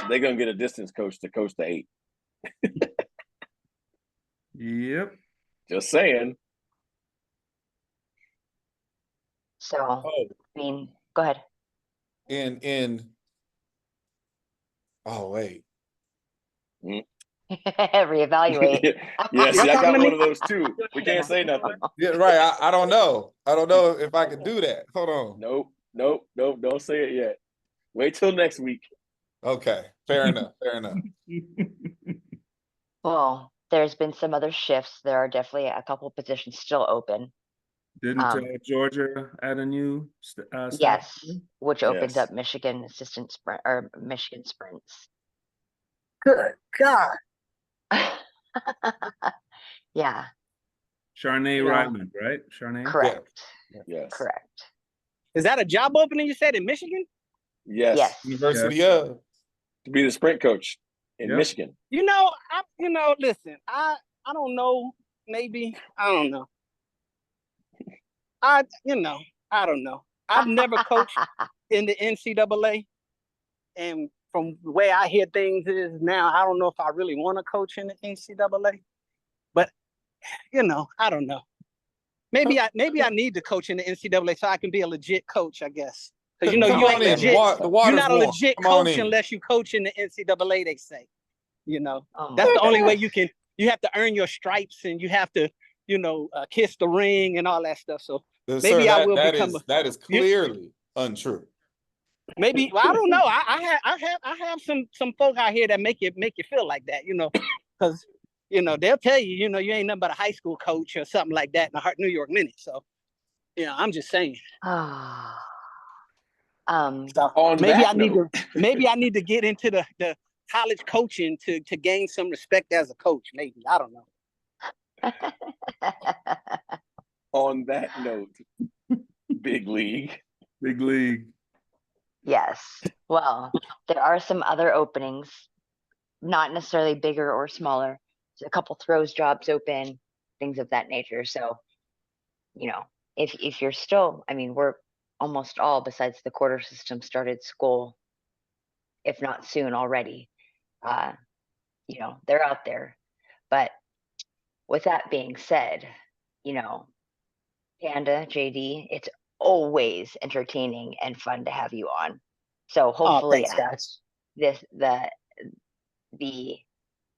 They're going to get a distance coach to coach the 8. Yep. Just saying. So, go ahead. Oh, wait. Reevaluate. Yeah, see, I got one of those too. We can't say nothing. Yeah, right. I don't know. I don't know if I can do that. Hold on. Nope. Don't say it yet. Wait till next week. Okay. Fair enough. Well, there's been some other shifts. There are definitely a couple positions still open. Didn't Georgia add a new staff? Yes, which opens up Michigan assistant sprint or Michigan sprints. Good God. Yeah. Charnay Ryland, right? Charnay? Correct. Yes. Correct. Is that a job opening you said in Michigan? Yes. University of. To be the sprint coach in Michigan. Listen, I don't know. Maybe, I don't know. I don't know. I've never coached in the NCAA. And from the way I hear things is now, I don't know if I really want to coach in the NCAA. But, I don't know. Maybe I need to coach in the NCAA so I can be a legit coach, I guess. Because, you ain't legit. You're not a legit coach unless you coach in the NCAA, they say. That's the only way you have to earn your stripes and you have to, kiss the ring and all that stuff. So maybe I will become that is clearly untrue. Maybe I don't know. I have some folk out here that make you feel like that, because they'll tell you, you ain't nothing but a high school coach or something like that in the New York Minute. So, I'm just saying. Maybe I need to get into the college coaching to gain some respect as a coach. Maybe I don't know. On that note, big league. Big league. Yes. Well, there are some other openings, not necessarily bigger or smaller. There's a couple throws jobs open, things of that nature. So, if you're still, I mean, we're almost all besides the quarter system started school, if not soon already. They're out there. But with that being said, Panda, JD, it's always entertaining and fun to have you on. So hopefully thanks, guys. the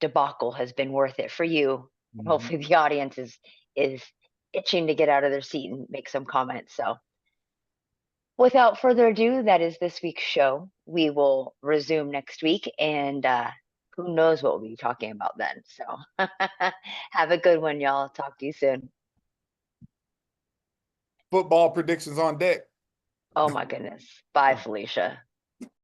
debacle has been worth it for you. Mhm. Hopefully the audience is itching to get out of their seat and make some comments. So without further ado, that is this week's show. We will resume next week, and who knows what we'll be talking about then. So have a good one, y'all. Talk to you soon. Football predictions on deck. Oh my goodness. Bye, Felicia.